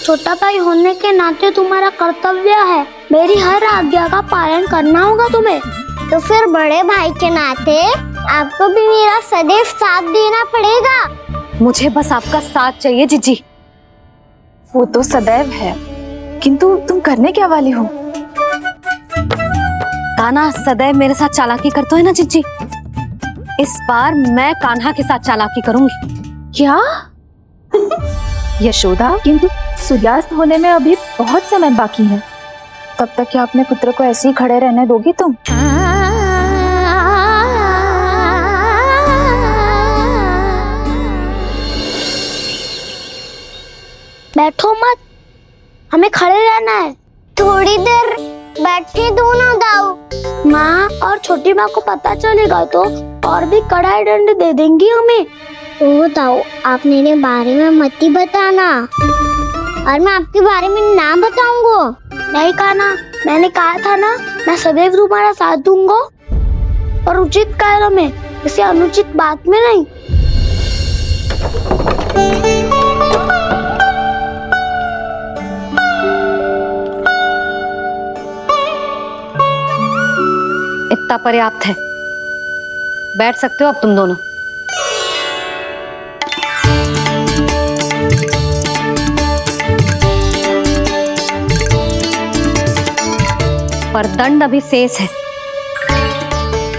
छोटा भाई होने के नाते तुम्हारा कर्तव्य है, मेरी हर आज्ञा का पालन करना होगा तुम्हें। तो फिर बड़े भाई के नाते आपको भी मेरा सदैव साथ देना पड़ेगा। मुझे बस आपका साथ चाहिए जीजी। वो तो सदैव है, किंतु तुम करने क्या वाली हो? कान्हा सदैव मेरे साथ चालाकी करता है ना जीजी, इस बार मैं कान्हा के साथ चालाकी करूंगी। क्या? यशोदा, किंतु सूर्यास्त होने में अभी बहुत समय बाकी है, तब तक क्या अपने पुत्र को ऐसे ही खड़े रहने दोगी तुम? बैठो मत, हमें खड़े रहना है। थोड़ी देर बैठे दो ना दाऊ। माँ और छोटी माँ को पता चलेगा तो और भी कड़ा दंड दे देंगी हमें। ओ दाऊ, आप मेरे बारे में मत ही बताना, और मैं आपके बारे में ना बताऊंगा। नहीं कान्हा, मैंने कहा था ना, मैं सदैव तुम्हारा साथ दूंगा, और उचित कार्य में, किसी अनुचित बात में नहीं। इतना पर्याप्त है, बैठ सकते हो अब तुम दोनों। पर दंड अभी शेष है।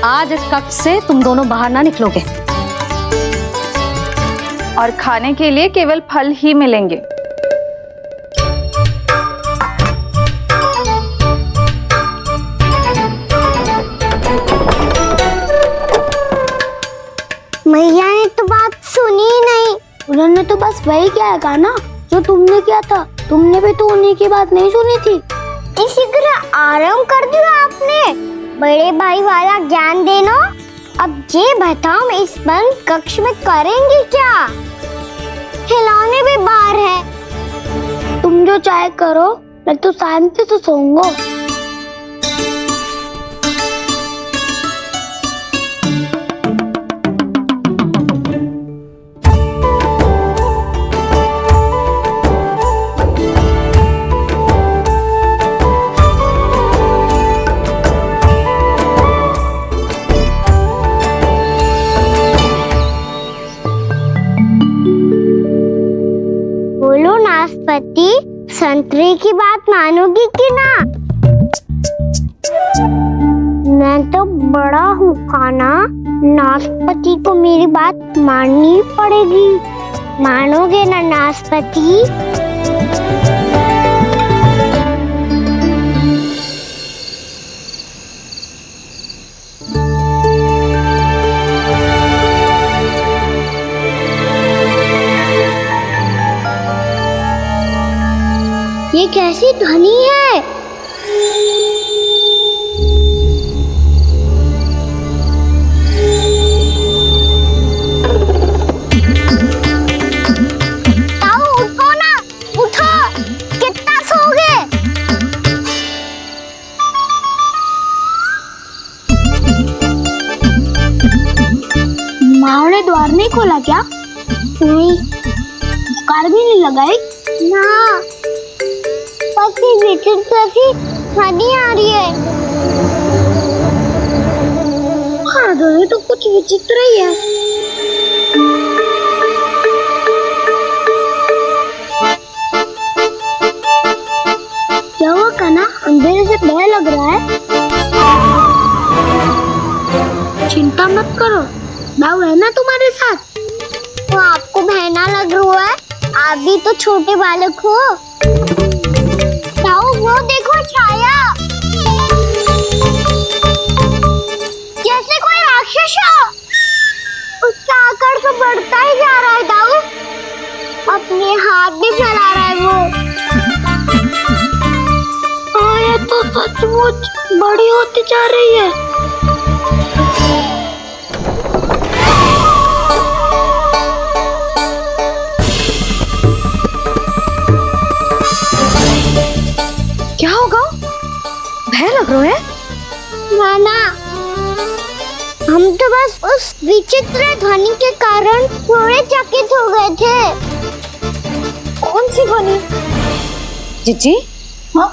आज इस कक्ष से तुम दोनों बाहर ना निकलोगे, और खाने के लिए केवल फल ही मिलेंगे। मैया ने तो बात सुनी ही नहीं। उन्होंने तो बस वही किया है ना जो तुमने किया था। तुमने भी तो उन्हीं की बात नहीं सुनी थी। इसी तरह आराम कर दिया आपने, बड़े भाई वाला ज्ञान देना। अब ये बताओ, इस बंद कक्ष में करेंगे क्या? खिलौने भी बाहर है। तुम जो चाहे करो, मैं तो शांति से सोऊंगा। बोलो नाशपाती, संतरे की बात मानोगी कि ना? मैं तो बड़ा हूँ कान्हा, नाशपाती को मेरी बात माननी पड़ेगी। मानोगे ना नाशपाती? ये कैसी ध्वनि है? ताऊ उठो ना, उठो, कितना सोओगे? माँ ने द्वार नहीं खोला क्या? नहीं। कार भी नहीं लगाई? ना, पसी विचित्र सी ध्वनि आ रही है। हाँ, ध्वनि तो कुछ विचित्र ही है। क्या हुआ कान्हा, अंधेरे से भय लग रहा है? चिंता मत करो, दाऊ है ना तुम्हारे साथ। तो आपको बहना लग रहा है, आप भी तो छोटे बालक हो। ताऊ वो देखो छाया, जैसे कोई राक्षस हो। उसका आकार तो बढ़ता ही जा रहा है ताऊ, अपने हाथ भी फैला रहा है वो। हाँ, ये तो सचमुच बड़ी होती जा रही है। क्या होगा? भय लग रहा है? नाना, हम तो बस उस विचित्र ध्वनि के कारण थोड़े चकित हो गए थे। कौन सी ध्वनि? जीजी, हाँ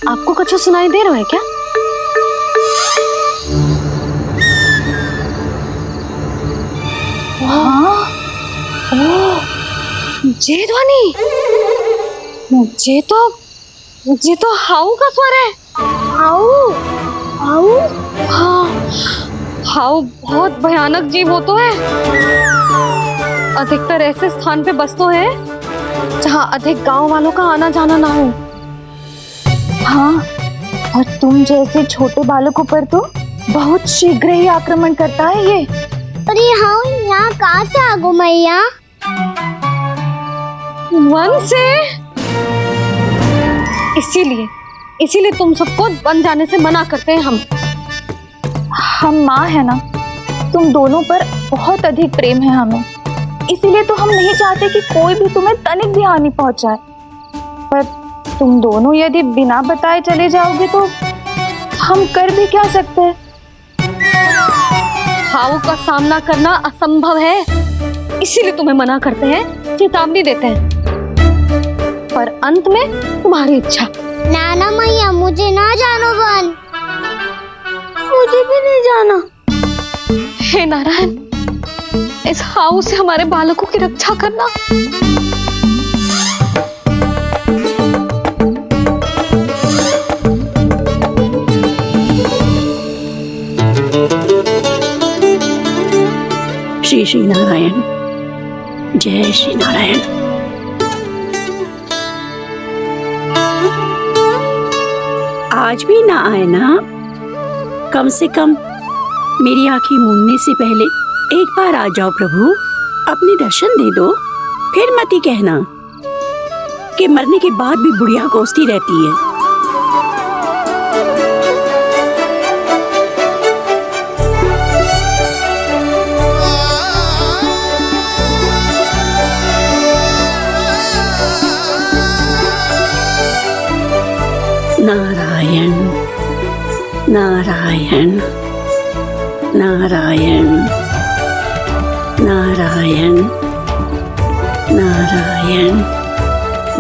आपको कुछ सुनाई दे रहा है क्या? हाँ ये ध्वनि, ये तो हाउ का स्वर है। हाउ हाउ हाँ, हाउ बहुत भयानक जीव हो तो है। अधिकतर ऐसे स्थान पे बसते हैं जहाँ अधिक गांव वालों का आना जाना ना हो। हाँ, और तुम जैसे छोटे बालकों पर तो बहुत शीघ्र ही आक्रमण करता है ये। पर ये हाउ यहाँ कहाँ से आ गो मैया? वन से। इसीलिए तुम सबको वन जाने से मना करते हैं हम माँ है ना, तुम दोनों पर बहुत अधिक प्रेम है हमें, इसीलिए तो हम नहीं चाहते कि कोई भी तुम्हें तनिक भी हानि पहुंचाए। पर तुम दोनों यदि बिना बताए चले जाओगे तो हम कर भी क्या सकते हैं? हाउ का सामना करना असंभव है, इसीलिए तुम्हें मना करते हैं, चेतावनी देते हैं। पर अंत में तुम्हारी इच्छा। नाना मैया मुझे ना जानो वन। मुझे भी नहीं जाना। हे नारायण, इस हाउ से हमारे बालकों की रक्षा करना। श्री श्री नारायण, जय श्री नारायण। आज भी ना आए ना? कम से कम मेरी आंखें मूंदने से पहले एक बार आ जाओ प्रभु, अपने दर्शन दे दो। फिर मत ही कहना कि मरने के बाद भी बुढ़िया कोसती रहती है। नारायण नारायण नारायण नारायण नारायण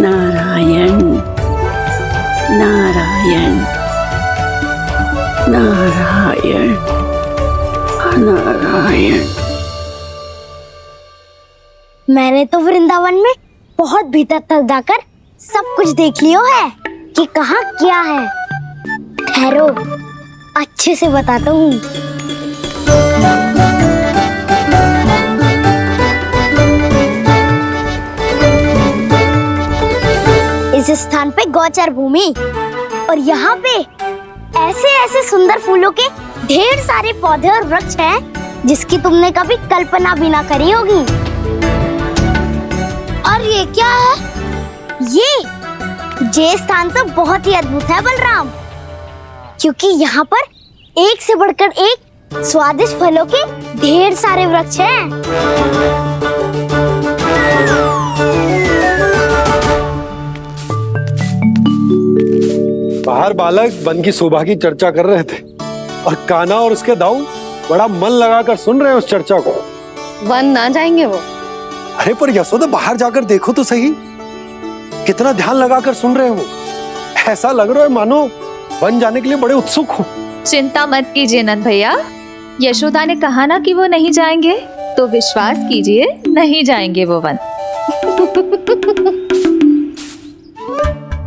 नारायण नारायण नारायण नारायण। मैंने तो वृंदावन में बहुत भीतर तक जाकर सब कुछ देख लियो है कि कहाँ क्या है। ठहरो, अच्छे से बताता हूँ। इस स्थान पे गोचर भूमि और यहाँ पे ऐसे ऐसे सुंदर फूलों के ढेर सारे पौधे और वृक्ष हैं जिसकी तुमने कभी कल्पना भी ना करी होगी। और ये क्या है? ये स्थान तो बहुत ही अद्भुत है बलराम, क्योंकि यहाँ पर एक से बढ़कर एक स्वादिष्ट फलों के ढेर सारे वृक्ष हैं। बाहर बालक वन की शोभा की चर्चा कर रहे थे और कान्हा और उसके दाऊ बड़ा मन लगाकर सुन रहे हैं उस चर्चा को। वन ना जाएंगे वो। अरे पर यशोदा, बाहर जाकर देखो तो सही, कितना ध्यान लगाकर सुन रहे हो। ऐसा लग रहा है मानो वन जाने के लिए बड़े उत्सुक हो। चिंता मत कीजिए नंद भैया, यशोदा ने कहा ना कि वो नहीं जाएंगे, तो विश्वास कीजिए नहीं जाएंगे वो वन।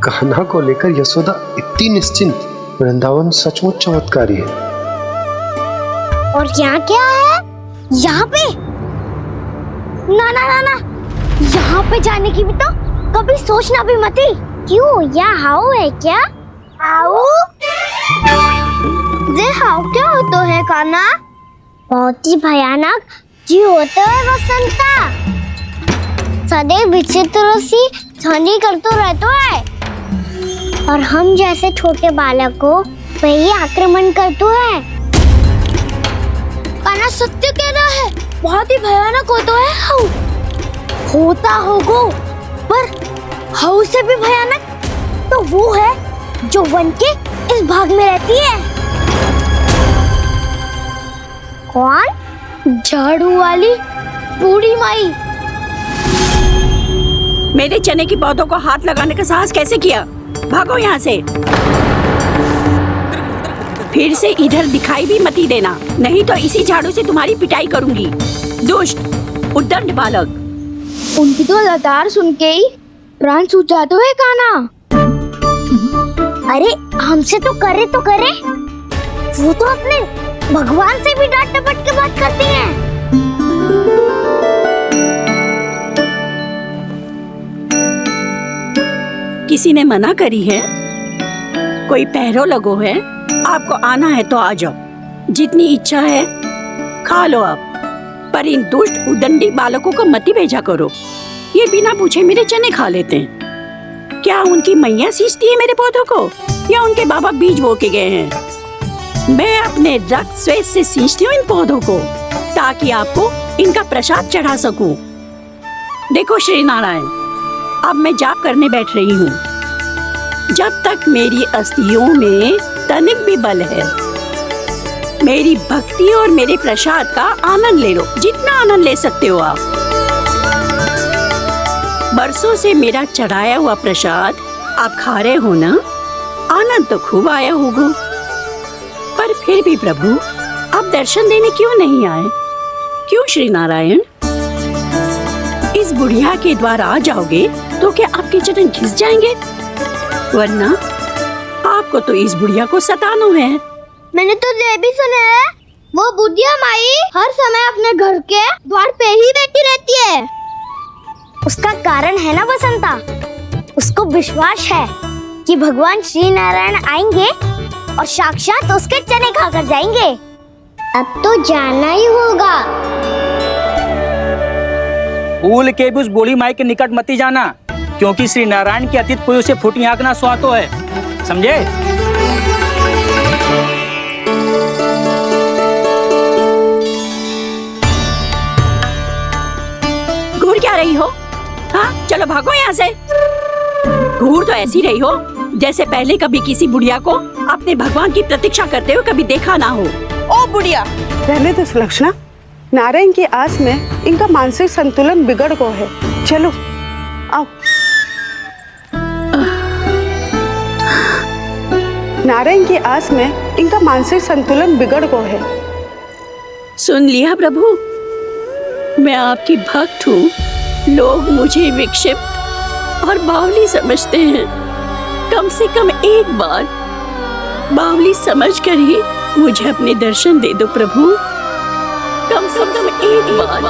कान्हा को लेकर यशोदा इतनी निश्चिंत, वृंदावन सचमुच चमत्कारी है। और यहाँ क्या है? यहाँ पे ना ना ना ना, यहाँ पे जाने की भी तो कभी सोचना भी मत ही। क्यों, यहाँ हाउ है क्या? हाउ? ये हाउ क्या होता है कान्हा? बहुत ही भयानक जी होता है वसंता, सदैव विचित्र सी ध्वनि करते रहता है और हम जैसे छोटे बालक को वही आक्रमण करते हैं। कान्हा सत्य कह रहा है, बहुत ही भयानक होता है हाउ। होता होगो, पर हाउ से भी भयानक तो वो है जो वन के इस भाग में रहती है। कौन? झाड़ू वाली बूढ़ी माई। मेरे चने की पौधों को हाथ लगाने का साहस कैसे किया? भागो यहाँ से। फिर से इधर दिखाई भी मती देना, नहीं तो इसी झाड़ू से तुम्हारी पिटाई करूंगी। दुष्ट उद्दंड बालक। उनकी तो लतार सुन के ही प्राण छूट जाते हुए काना। अरे हमसे तो करे, वो तो अपने भगवान से भी डांट डपट के बात करती हैं। किसी ने मना करी है? कोई पहरो लगो है? आपको आना है तो आ जाओ, जितनी इच्छा है खा लो आप, पर इन दुष्ट उदंडी बालकों को मत भेजा करो। ये बिना पूछे मेरे चने खा लेते हैं। क्या उनकी मैया सींचती है मेरे पौधों को, या उनके बाबा बीज बो के गए हैं? मैं अपने रक्त स्वेद से सींचती हूँ इन पौधों को, ताकि आपको इनका प्रसाद चढ़ा सकूं। देखो श्री नारायण, अब मैं जाप करने बैठ रही हूँ। जब तक मेरी अस्थियों में तनिक भी बल है, मेरी भक्ति और मेरे प्रसाद का आनंद ले लो, जितना आनंद ले सकते हो आप। बरसों से मेरा चढ़ाया हुआ प्रसाद आप खा रहे हो ना, आनंद तो खूब आया होगा। पर फिर भी प्रभु, आप दर्शन देने क्यों नहीं आए? क्यों श्री नारायण? इस बुढ़िया के द्वार आ जाओगे तो क्या आपके चरण घिस जाएंगे? वरना आपको तो इस बुढ़िया को सताना है। मैंने तो ये भी सुना है, वो बुढ़िया माई हर समय अपने घर के द्वार पे ही बैठी रहती है। उसका कारण है ना बसंता, उसको विश्वास है कि भगवान श्री नारायण आएंगे और साक्षात उसके चने खाकर जाएंगे। अब तो जाना ही होगा। भूल के भी उस बूढ़ी माई के निकट मती जाना, क्योंकि श्री नारायण की अतीत कोई उसे फूटी आंख ना सुहातो है, समझे? घूर क्या रही हो? हाँ, चलो भागो यहाँ से। घूर तो ऐसी रही हो जैसे पहले कभी किसी बुढ़िया को अपने भगवान की प्रतीक्षा करते हुए कभी देखा ना हो। ओ बुढ़िया, रहने दो सुलक्षणा। नारायण की आस में इनका मानसिक संतुलन बिगड़ गया है। चलो आओ। नारायण की आस में इनका मानसिक संतुलन बिगड़ गया है। सुन लिया प्रभु, मैं आपकी भक्त हूँ। लोग मुझे विक्षिप्त और बावली समझते हैं। कम से कम एक बार बावली समझकर ही मुझे अपने दर्शन दे दो प्रभु। कम से कम एक बार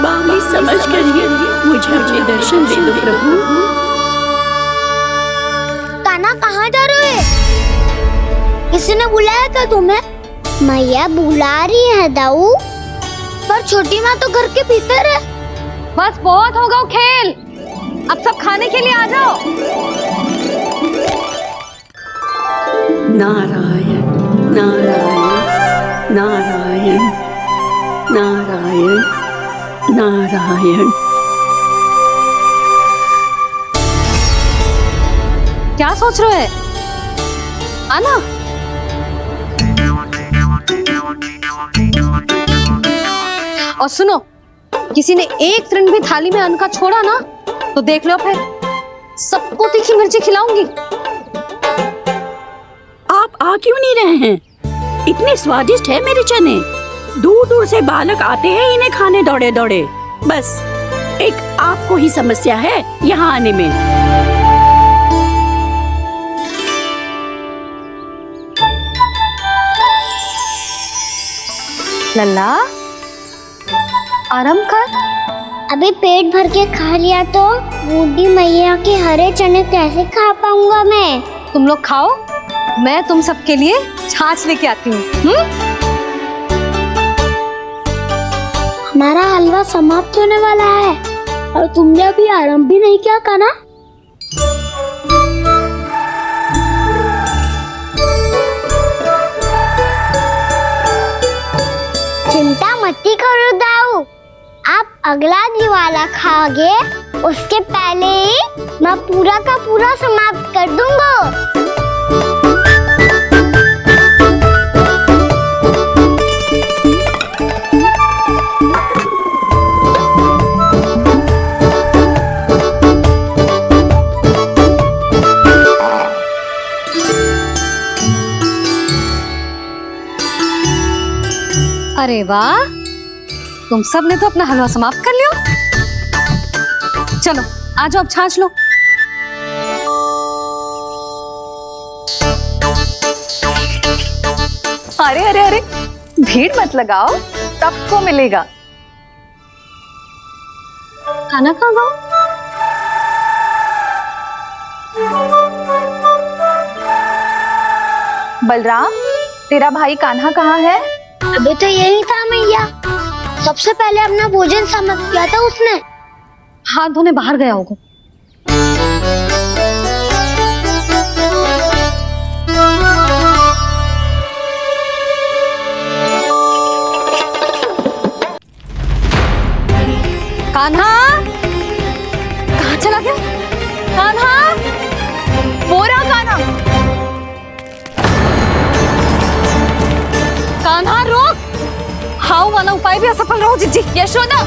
बावली समझकर ही मुझे अपने दर्शन दे दो प्रभु। कान्हा कहाँ जा रहे हो? किसी ने बुलाया था तुम्हें? मैया बुला रही है दाऊ। पर छोटी माँ तो घर के भीतर है। बस बहुत होगा खेल, अब सब खाने के लिए आ जाओ। नारायण नारायण नारायण नारायण नारायण। क्या सोच रहे हैं? आना। और सुनो, किसी ने एक तृण भी थाली में अन्न का छोड़ा ना, तो देख लो फिर सबको तीखी मिर्ची खिलाऊंगी। आप आ क्यों नहीं रहे हैं? इतने स्वादिष्ट है मेरे चने। दूर दूर से बालक आते हैं इन्हें खाने दौड़े दौड़े। बस एक आपको ही समस्या है यहाँ आने में। लल्ला, आराम कर। अभी पेट भर के खा लिया तो बूढ़ी मैया के हरे चने कैसे खा पाऊंगा मैं? तुम लोग खाओ, मैं तुम सबके लिए छाछ लेके आती हूँ। हमारा हलवा समाप्त होने वाला है और तुमने अभी आराम भी नहीं किया कान्हा। चिंता मत करो दाऊ, आप अगला दिवाला खाओगे उसके पहले ही मैं पूरा का पूरा समाप्त कर दूंगा। अरे वाह, तुम सब ने तो अपना हलवा समाप्त कर लिया। चलो आ जाओ, अब छाछ लो। अरे अरे अरे, भीड़ मत लगाओ, सबको मिलेगा। खाना खा गो। बलराम, तेरा भाई कान्हा कहाँ है? अभी तो यही था मैया, सबसे पहले अपना भोजन समाप्त किया था उसने। हाथ धोने बाहर गया होगा। कान्हा कहाँ चला गया? कान्हा, वो रहा कान्हा। कान्हा रोक, हाउ वाला उपाय भी असफल रहो जिज्जी। यशोदा,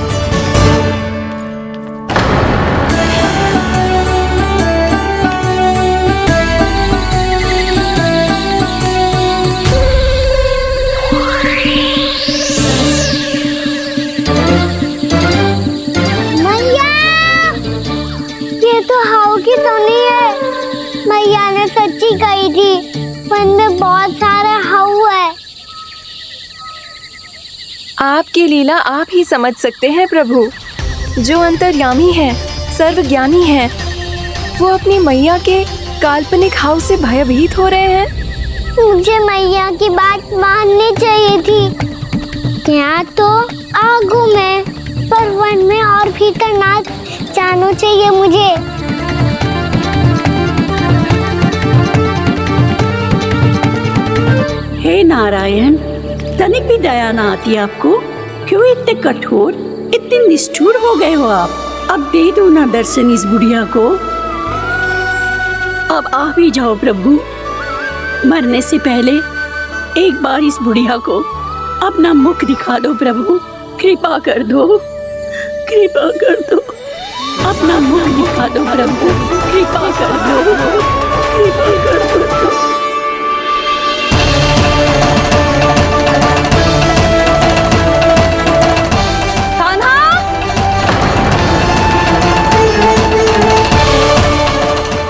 मैया, ये तो हाउ की तो नहीं है। मैया ने सच्ची कही थी, वन में बहुत सारे हाउ है। आपकी लीला आप ही समझ सकते हैं प्रभु। जो अंतर्यामी है, सर्वज्ञानी है, वो अपनी मैया के काल्पनिक हाव से भयभीत हो रहे हैं। मुझे मैया की बात माननी चाहिए थी। यहाँ तो आगू में, पर वन में और भीतर ना जाना चाहिए मुझे। हे नारायण, तनिक भी दया ना आती आपको? क्यों इतने कठोर, इतने निष्ठुर हो गए हो आप? अब दे दो ना दर्शन इस बुढ़िया को। अब आ भी जाओ प्रभु, मरने से पहले एक बार इस बुढ़िया को अपना मुख दिखा दो प्रभु। कृपा कर दो, कृपा कर दो, अपना मुख दिखा दो प्रभु। कृपा कर दो, कृपा कर दो।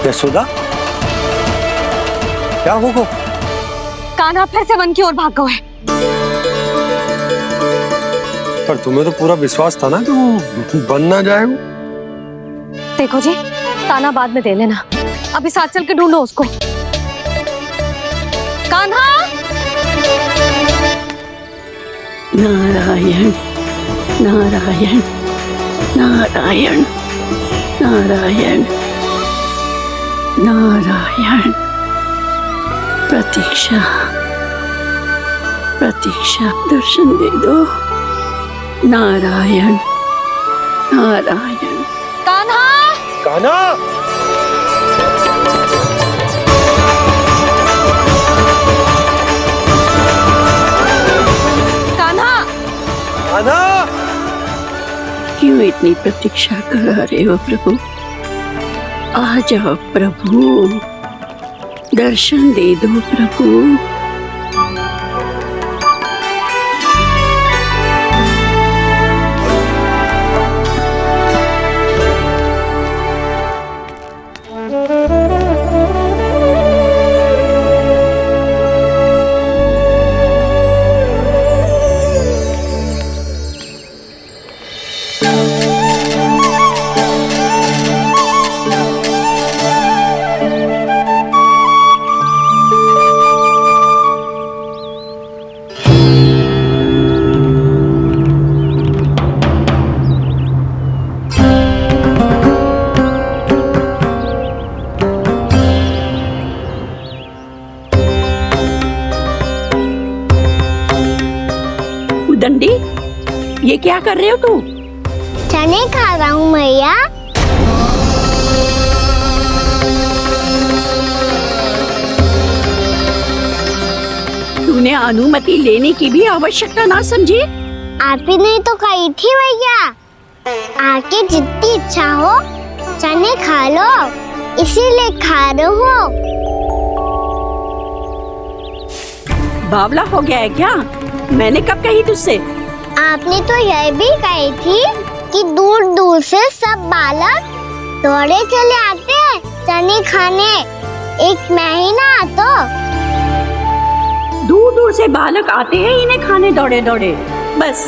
यशोदा, क्या होगा? कान्हा फिर से वन की ओर भाग गया है। पर तुम्हें तो पूरा विश्वास था ना कि वो बन ना जाए। देखो जी, ताना बाद में दे लेना, अभी साथ चल के ढूंढो उसको। कान्हा, नारायण नारायण नारायण नारायण नारायण। प्रतीक्षा प्रतीक्षा, दर्शन दे दो। नारायण नारायण। कान्हा, कान्हा, कान्हा, कान्हा। क्यों इतनी प्रतीक्षा करा रहे हो प्रभु? आ जाओ प्रभु, दर्शन दे दो प्रभु। दंडी, ये क्या कर रहे हो तू? चने खा रहा हूँ मैया। तूने अनुमति लेने की भी आवश्यकता ना समझी? आप ही ने तो कही थी भैया, आके जितनी इच्छा हो चने खा लो, इसीलिए खा रहे हो। बावला हो गया है क्या? मैंने कब कही तुझसे? आपने तो यह भी कही थी कि दूर दूर से सब बालक दौड़े चले आते हैं चने खाने। एक महीना तो दूर दूर से बालक आते हैं इन्हें खाने दौड़े दौड़े। बस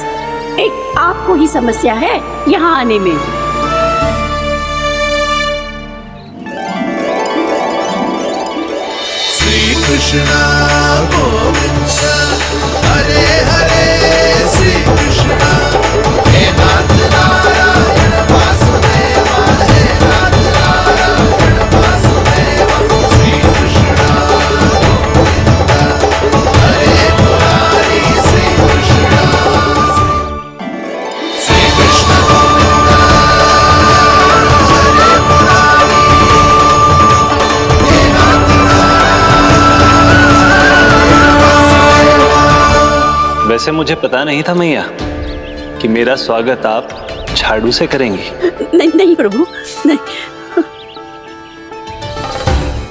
एक आपको ही समस्या है यहाँ आने में। श्री कृष्णा गोविंद हरे हरे श्री कृष्णा हे नाथ नारायण वासुदेव हे नाथ नारायण वासुदेव श्री कृष्णा गोविंद हरे मुरारी श्री कृष्णा श्री कृष्ण गोविंद हरे मुरारी हे नाथ वैसे मुझे पता नहीं था मैया कि मेरा स्वागत आप झाड़ू से करेंगी। नहीं नहीं प्रभु नहीं।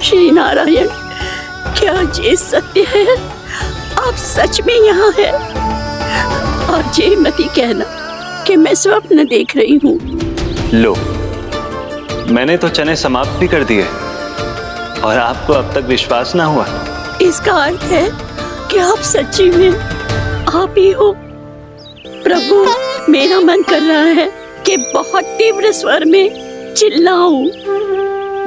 श्री नारायण, क्या ये सत्य है? आप सच में यहाँ हैं? और ये मती कहना कि मैं स्वप्न देख रही हूँ। लो, मैंने तो चने समाप्त भी कर दिए और आपको अब तक विश्वास ना हुआ। इसका अर्थ है कि आप सच्ची में आप ही हो। प्रभु, मेरा मन कर रहा है कि बहुत तीव्र स्वर में चिल्लाऊं।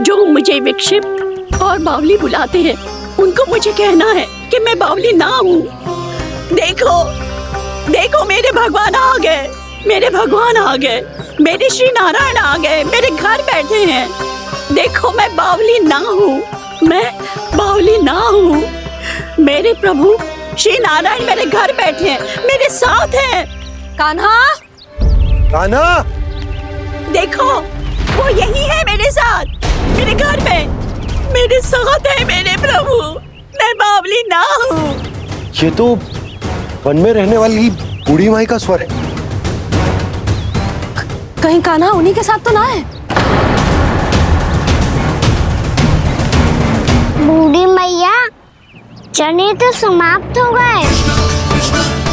जो मुझे विक्षिप्त और बावली बुलाते हैं उनको मुझे कहना है कि मैं बावली ना हूँ। देखो देखो, मेरे भगवान आ गए, मेरे भगवान आ गए, मेरे श्री नारायण आ गए, मेरे घर बैठे हैं। देखो, मैं बावली ना हूँ, मैं बावली ना हूँ। मेरे प्रभु श्री नारायण मेरे घर बैठे हैं, मेरे साथ हैं। कान्हा, कान्हा, देखो वो यही है मेरे साथ, मेरे घर में मेरे साथ है मेरे प्रभु। मैं बावली ना हूँ। ये तो वन में रहने वाली बूढ़ी माई का स्वर है। कहीं कान्हा उन्हीं के साथ तो ना है? बूढ़ी मैया, चने तो समाप्त हो गए।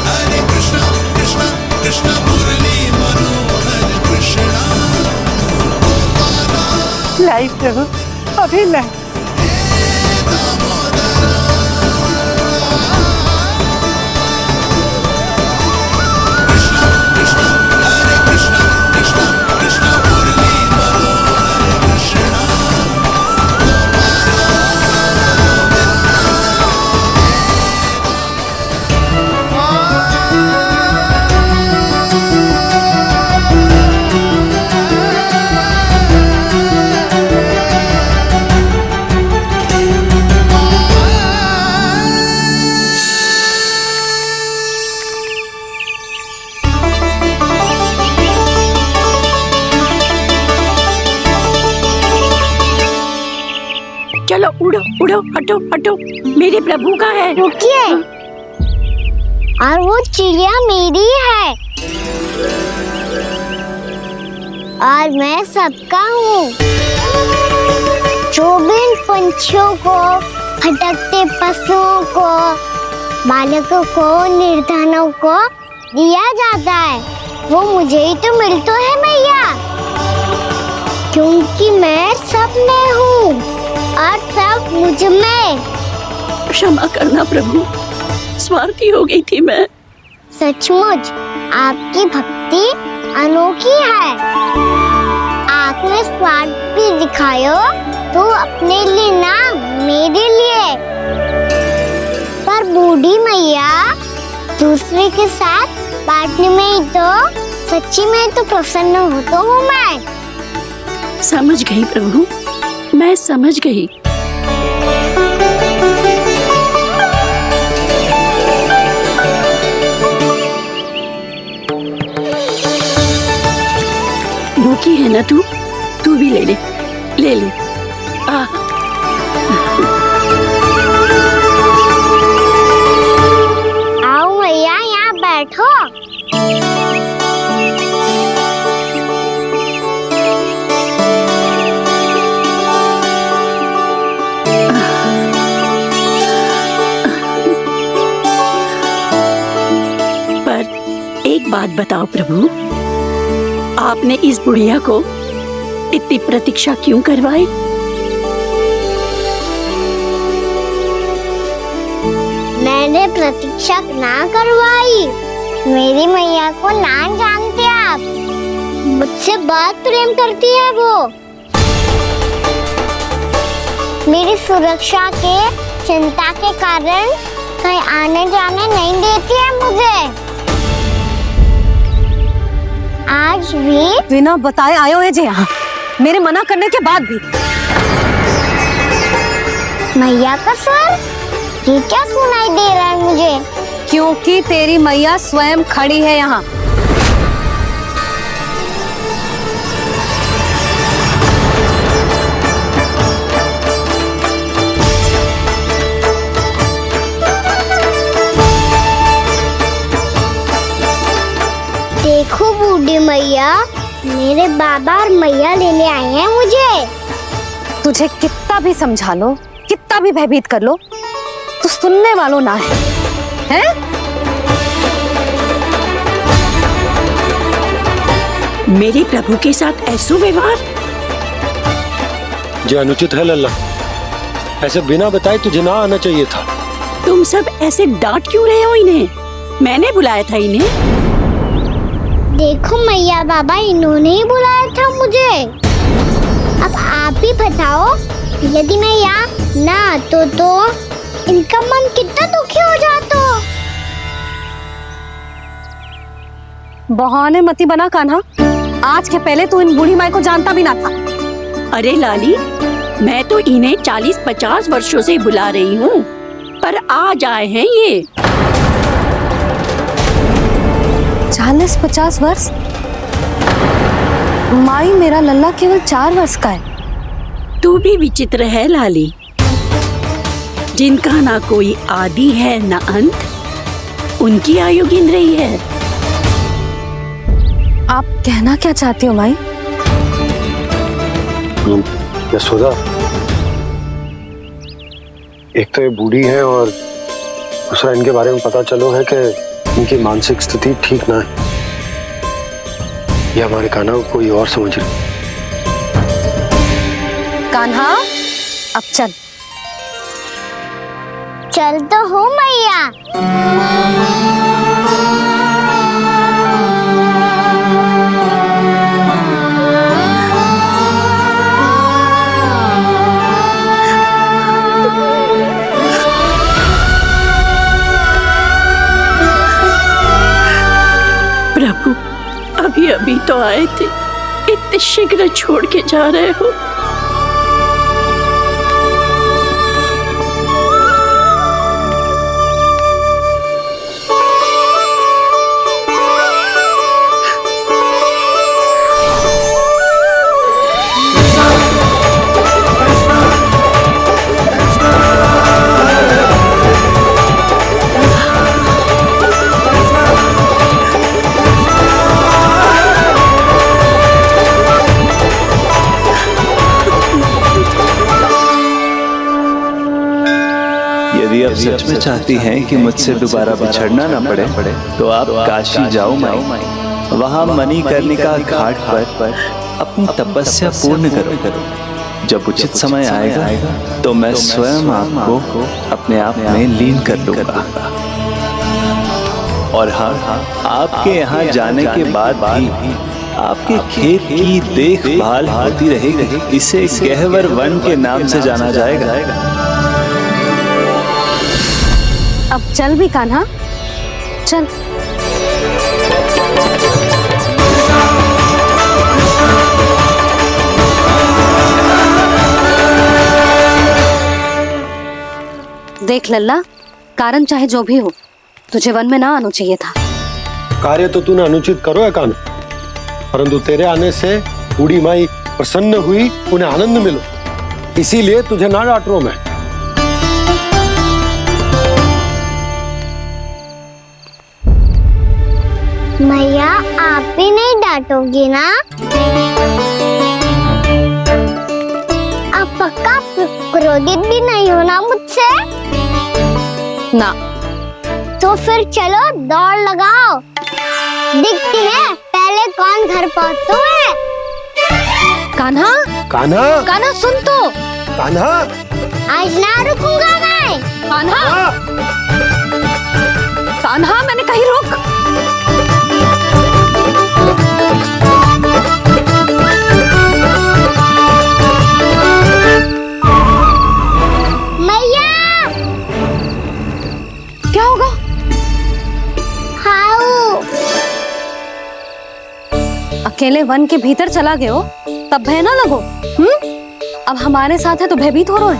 हरे कृष्णा कृष्णा कृष्णा मुरली मनोहर कृष्णा। लाई प्रभु, अभी लाई। हरे कृष्णा कृष्णा कृष्णा मुरली मनोहर कृष्णा। चलो उड़ो उड़ो, हटो हटो, मेरे प्रभु का है। रुकिए, और वो चिड़िया मेरी है और मैं सबका हूँ। जो भी इन पंछियों को, भटकते पशुओं को, बालकों को, निर्धनों को दिया जाता है, वो मुझे ही तो मिलता है मैया, क्योंकि मैं सब में हूँ और सब मुझ में। क्षमा करना प्रभु, स्वार्थी हो गई थी मैं। सचमुच आपकी भक्ति अनोखी है। आपने स्वार्थ भी दिखायो तो अपने लिए ना, मेरे लिए। पर बूढ़ी मैया, दूसरे के साथ बांटने में ही तो सच्ची में तो प्रसन्न होता हूँ मैं। समझ गई प्रभु, मैं समझ गई। भूखी है ना तू भी ले ले, ले ले। आओ मैया, यहाँ बैठो। बात बताओ प्रभु, आपने इस बुढ़िया को इतनी प्रतीक्षा क्यों करवाई? मैंने प्रतीक्षा ना करवाई। मेरी मैया को ना जानते आप, मुझसे बहुत प्रेम करती है वो। मेरी सुरक्षा के चिंता के कारण कहीं आने जाने नहीं देती है मुझे। आज भी बिना बताए आए हुए जी यहाँ, मेरे मना करने के बाद भी। मैया का स्वर, ये क्या सुनाई दे रहा है मुझे? क्योंकि तेरी मैया स्वयं खड़ी है यहाँ। देखो बूढ़ी मैया, मेरे बाबा और मैया लेने आए हैं मुझे। तुझे कितना भी समझा लो, कितना भी भयभीत कर लो, तो सुनने वालों ना है, हैं? मेरे प्रभु के साथ ऐसा व्यवहार जो अनुचित है लल्ला। ऐसे बिना बताए तुझे ना आना चाहिए था। तुम सब ऐसे डांट क्यों रहे हो इन्हें? मैंने बुलाया था इन्हें। देखो मैया बाबा, इन्होंने ही बुलाया था मुझे। अब आप ही बताओ, यदि मैं यहाँ ना आतो तो इनका मन कितना दुखी हो जाता। बहाने मती बना कान्हा, आज के पहले तू इन बूढ़ी माई को जानता भी ना था। अरे लाली, मैं तो इन्हें 40-50 वर्षों से बुला रही हूँ, पर आज आए हैं ये। 40-50 वर्ष? माई, मेरा लल्ला केवल 4 वर्ष का है। तू भी विचित्र है लाली, जिनका ना कोई आदि है ना अंत, उनकी आयु गिन रही है। आप कहना क्या चाहती हो माई? यशोदा, एक तो ये बूढ़ी है और दूसरा इनके बारे में पता चलो है कि इनकी मानसिक स्थिति ठीक ना है। ये हमारे कान्हा को कोई और समझ रही। कान्हा, अब चल। चल तो हूँ मैया। प्रभु, अभी अभी तो आए थे, इतने शीघ्र छोड़ के जा रहे हो? यदि आप सच में चाहती हैं कि मुझसे दोबारा बिछड़ना ना पड़े तो आप काशी जाओ माई। वहाँ मणिकर्णिका घाट पर अपनी तपस्या पूर्ण करो। जब उचित समय आएगा तो मैं स्वयं आपको अपने आप में लीन कर लूंगा। और हाँ, आपके यहाँ जाने के बाद भी आपके खेत की देखभाल होती रहेगी। इसे गहवर वन के नाम से जाना जाएगा। अब चल भी कान्हा, चल। देख लल्ला, कारण चाहे जो भी हो, तुझे वन में ना आना चाहिए था। कार्य तो तूने अनुचित करो है कान्हा, परंतु तेरे आने से बूढ़ी माई प्रसन्न हुई, उन्हें आनंद मिलो, इसीलिए तुझे ना डांट रहा हूं मैं। मैया, आप भी नहीं डांटोगी ना? आप पक्का क्रोधित भी नहीं हो ना मुझसे? ना। तो फिर चलो दौड़ लगाओ। दिखती है, पहले कौन घर पहुँचता है। कान्हा, कान्हा, कान्हा सुन तो। कान्हा, आज ना रुकूंगा मैं। कान्हा, कान्हा, मैंने कहीं रुक। मैया, क्या होगा? हाउ अकेले वन के भीतर चला गए हो तब भय ना लगो। अब हमारे साथ है तो भयभीत हो रहे हो।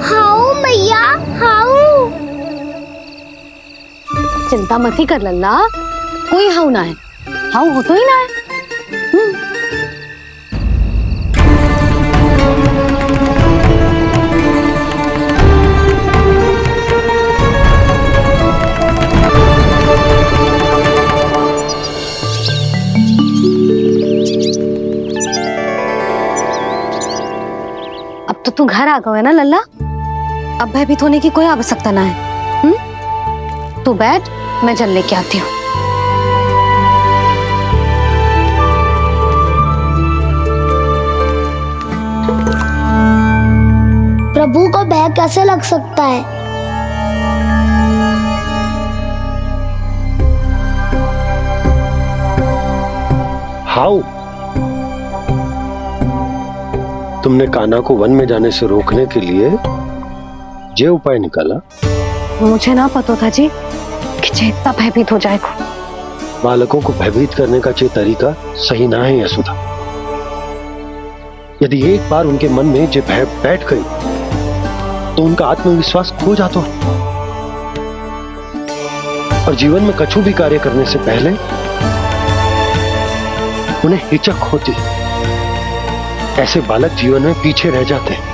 हाउ मैया, हाउ। चिंता मत ही कर लल्ला, कोई हाउ ना है। हाउ हो तो ही ना है। अब तो तू घर आ गए ना लल्ला, अब भयभीत होने की कोई आवश्यकता ना है। तू बैठ, मैं जल लेके आती हूँ। प्रभु को भय कैसे लग सकता है? हाउ? तुमने कान्हा को वन में जाने से रोकने के लिए ये उपाय निकाला? मुझे ना पता था जी कि इतना भयभीत हो जाएगा। बालकों को भयभीत करने का ये तरीका सही ना है यशोदा। यदि एक बार उनके मन में ये भय बैठ गई तो उनका आत्मविश्वास खो जाता है और जीवन में कछु भी कार्य करने से पहले उन्हें हिचक होती। ऐसे बालक जीवन में पीछे रह जाते हैं।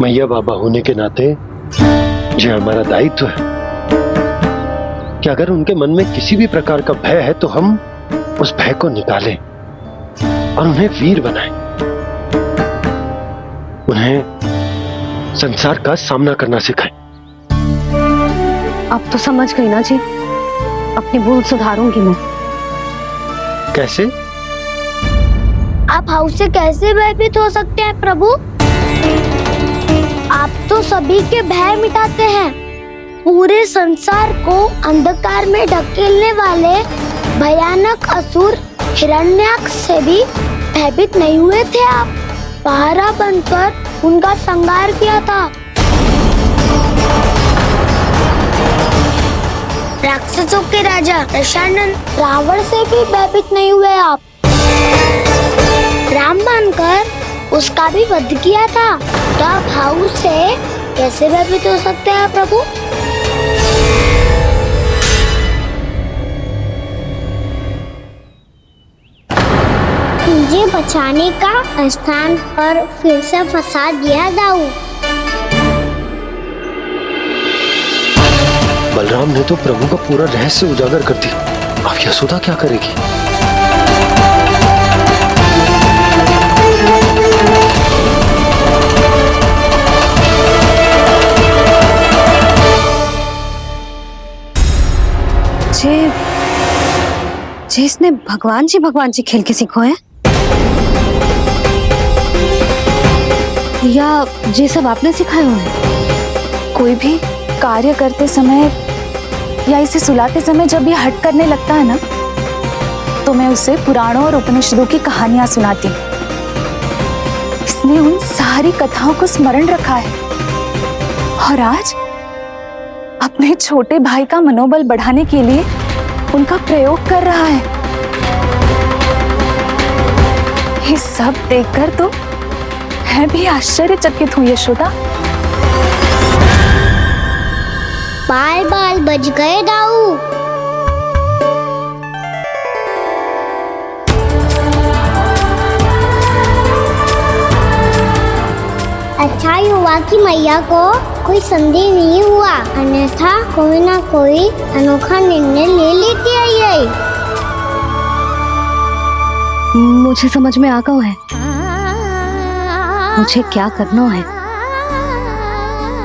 मैया बाबा होने के नाते यह हमारा दायित्व है कि अगर उनके मन में किसी भी प्रकार का भय है तो हम उस भय को निकालें और उन्हें वीर बनाएं, उन्हें संसार का सामना करना सिखाएं। अब तो समझ गई ना जी, अपनी भूल सुधारूंगी मैं। कैसे? आप हाउ से कैसे भयभीत हो सकते हैं प्रभु? आप तो सभी के भय मिटाते हैं। पूरे संसार को अंधकार में ढकेलने वाले भयानक असुर हिरण्याक्ष से भी भयभीत नहीं हुए थे आप। पहरा बनकर उनका संहार किया था। राक्षसों के राजा दशानन रावण से भी भयभीत नहीं हुए आप। राम बनकर उसका भी वध किया था। तो आप हाउ से कैसे भयभीत हो सकते हैं प्रभु? मुझे बचाने का स्थान पर फिर से फंसा दिया दाऊ। बलराम ने तो प्रभु का पूरा रहस्य उजागर कर दिया। अब यशोदा क्या करेगी? इसने भगवान जी खेल के सीखो है या ये सब आपने सिखाए हुए हैं? कोई भी कार्य करते समय या इसे सुलाते समय जब ये हट करने लगता है ना, तो मैं उसे पुराणों और उपनिषदों की कहानियां सुनाती हूँ। इसने उन सारी कथाओं को स्मरण रखा है और आज अपने छोटे भाई का मनोबल बढ़ाने के लिए उनका प्रयोग कर रहा है। ये सब देखकर तो मैं भी आश्चर्यचकित हूँ यशोदा। बाल बाल बज गए दाऊ। अच्छा ही हुआ कि मैया को कोई संदेह नहीं हुआ, अन्यथा कोई ना कोई अनोखा निर्णय ले लेती आई। मुझे समझ में आ गया है मुझे क्या करना है।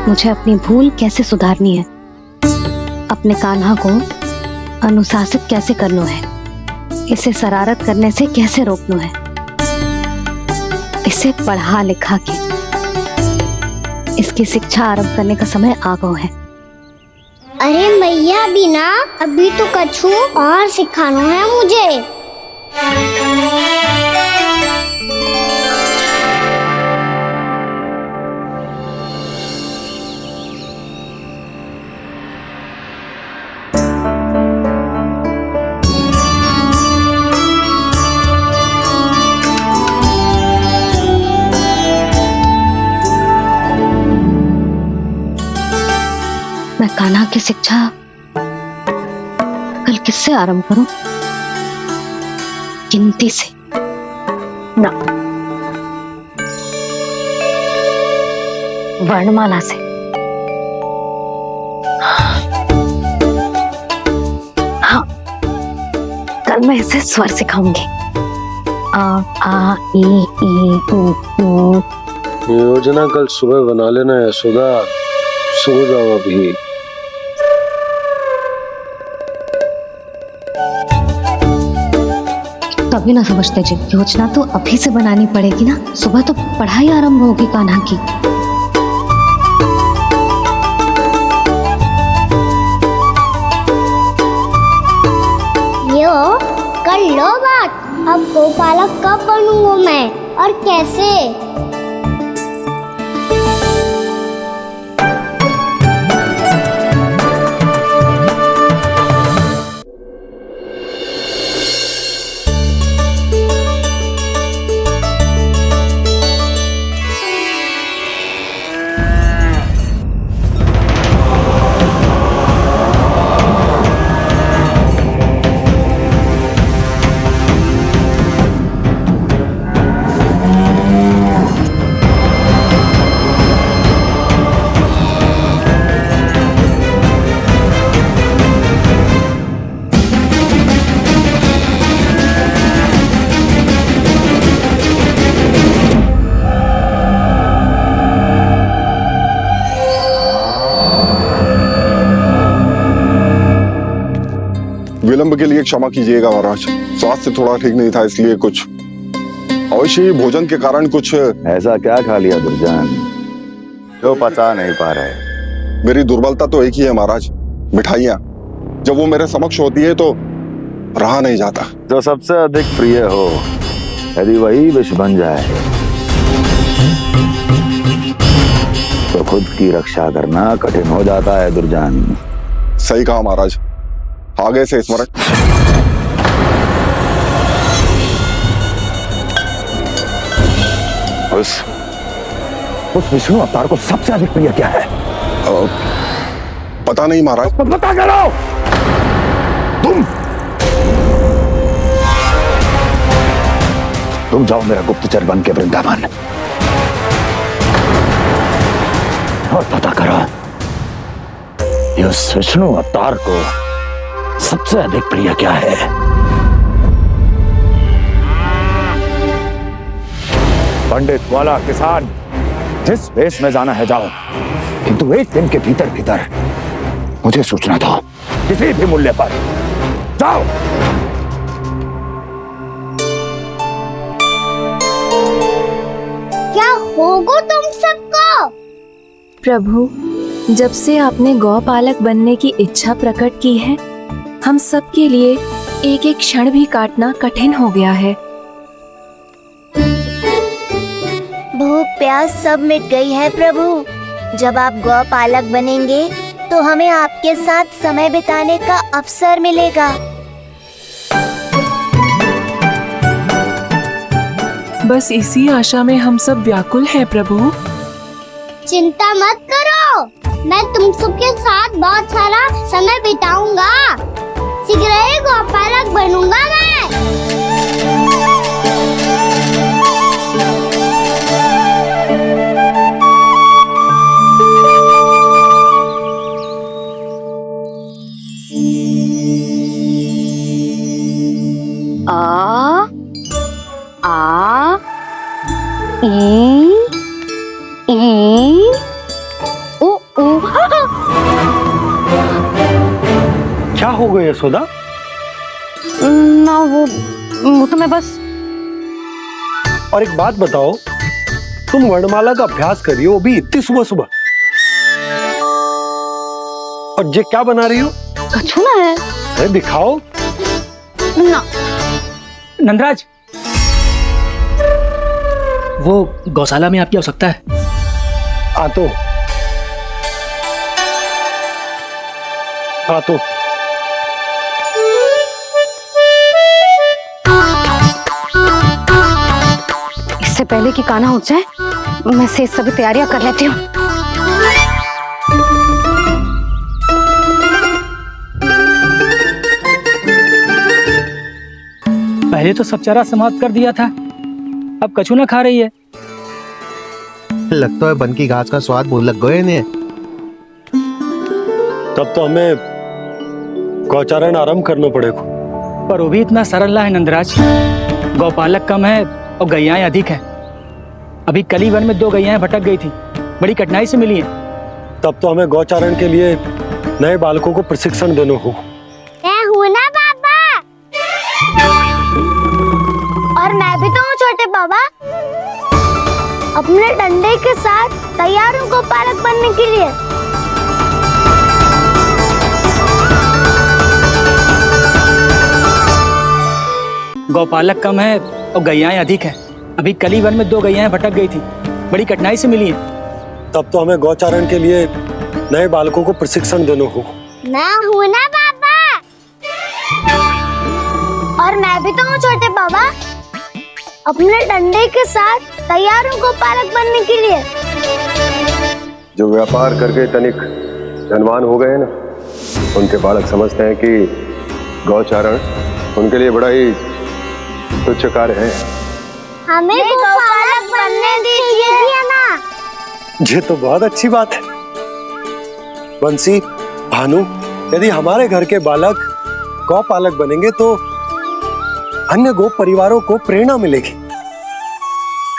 मुझे अपनी भूल कैसे सुधारनी है, अपने कान्हा को अनुशासित कैसे करना है, इसे शरारत करने से कैसे रोकना है, इसे पढ़ा लिखा के इसकी शिक्षा आरंभ करने का समय आ गया है। अरे मैया बिना, अभी तो कछु और सिखाना है मुझे। मैं कान्हा की शिक्षा कल किससे आरंभ करूं? गिनती से ना, वर्णमाला से। हाँ, कल मैं इसे स्वर सिखाऊंगी। आ आ ई ई उ ऊ। योजना कल सुबह बना लेना यशोदा, सो जाओ अभी। तभी ना समझते जी, योजना तो अभी से बनानी पड़ेगी ना, सुबह तो पढ़ाई आरंभ होगी कान्हा की। यो कर लो बात, अब गोपालक कब बनूंगा मैं और कैसे? विलंब के लिए क्षमा कीजिएगा महाराज, स्वास्थ्य थोड़ा ठीक नहीं था, इसलिए कुछ अवश्य ही भोजन के कारण कुछ। ऐसा क्या खा लिया दुर्जन जो पचा नहीं पा रहे? मेरी दुर्बलता तो एक ही है महाराज, मिठाइयाँ। जब वो मेरे समक्ष होती है तो रहा नहीं जाता। जो सबसे अधिक प्रिय हो, यदि वही विष बन जाए तो खुद की रक्षा करना कठिन हो जाता है दुर्जन। सही कहा महाराज, आगे से स्मरण। उस विष्णु अवतार को सबसे अधिक प्रिय क्या है? पता नहीं महाराज। पता करो। तुम जाओ मेरा गुप्तचर बन के वृंदावन और पता करो उस विष्णु अवतार को सबसे अधिक प्रिय क्या है। पंडित वाला किसान, जिस वेश में जाना है जाओ, किंतु एक दिन के भीतर भीतर मुझे सूचना दो, किसी भी मूल्य पर। जाओ। क्या होगा तुम सबको? प्रभु, जब से आपने गौपालक बनने की इच्छा प्रकट की है, हम सब के लिए एक एक क्षण भी काटना कठिन हो गया है। भूख प्यास सब मिट गई है प्रभु। जब आप गौपालक बनेंगे तो हमें आपके साथ समय बिताने का अवसर मिलेगा। बस इसी आशा में हम सब व्याकुल हैं प्रभु। चिंता मत करो, मैं तुम सबके साथ बहुत सारा समय बिताऊंगा। शीघ्र ही गोपालक बनूंगा मैं। आ आ ई ई उ हो गया यशोदा? ना वो तो मैं बस। और एक बात बताओ, तुम वर्णमाला का अभ्यास कर रही हो, वो भी इतनी सुबह सुबह, और ये क्या बना रही हो? कछुआ है। अरे दिखाओ ना। नंदराज, वो गौशाला में आपकी आवश्यकता है। आ तो इससे पहले कि कान्हा उठ जाए, मैं से सभी तैयारियां कर लेती हूँ। पहले तो सब चारा समाप्त कर दिया था, अब कछुआ खा रही है। लगता है बन की घास का स्वाद बहुत लग गए इन्हें। तब तो हमें गौचारण आरंभ करना पड़ेगा। पर वो भी इतना सरल ना है नंदराज। गौपालक कम है और गैयाएं अधिक है। अभी कली वन में 2 गैयाएं भटक गई थी, बड़ी कठिनाई से मिली है। तब तो हमें गौचारण के लिए नए बालकों को प्रशिक्षण देना होगा। मैं हूँ ना बाबा। और मैं भी तो हूँ छोटे बाबा। अपने डंडे के साथ तैयार हूँ गौपालक बनने के लिए। गौपालक कम है और गैयाएं अधिक है। अभी कली वन में 2 गैयाएं भटक गई थी, बड़ी कठिनाई से मिली है। तब तो हमें गौचारण के लिए नए बालकों को प्रशिक्षण देना होगा। मैं हूँ ना बाबा। और मैं भी तो हूँ छोटे बाबा। अपने डंडे के साथ तैयार हूँ गौपालक बनने के लिए। जो व्यापार करके तनिक धनवान हो गए ना, उनके बालक समझते हैं कि गौचारण उनके लिए बड़ा ही तुच्छ कार्य है। हमें गौपालक बनने दीजिए ना। ये तो बहुत अच्छी बात है। बंसी, भानु, यदि हमारे घर के बालक गौपालक बनेंगे तो अन्य गोप परिवारों को प्रेरणा मिलेगी।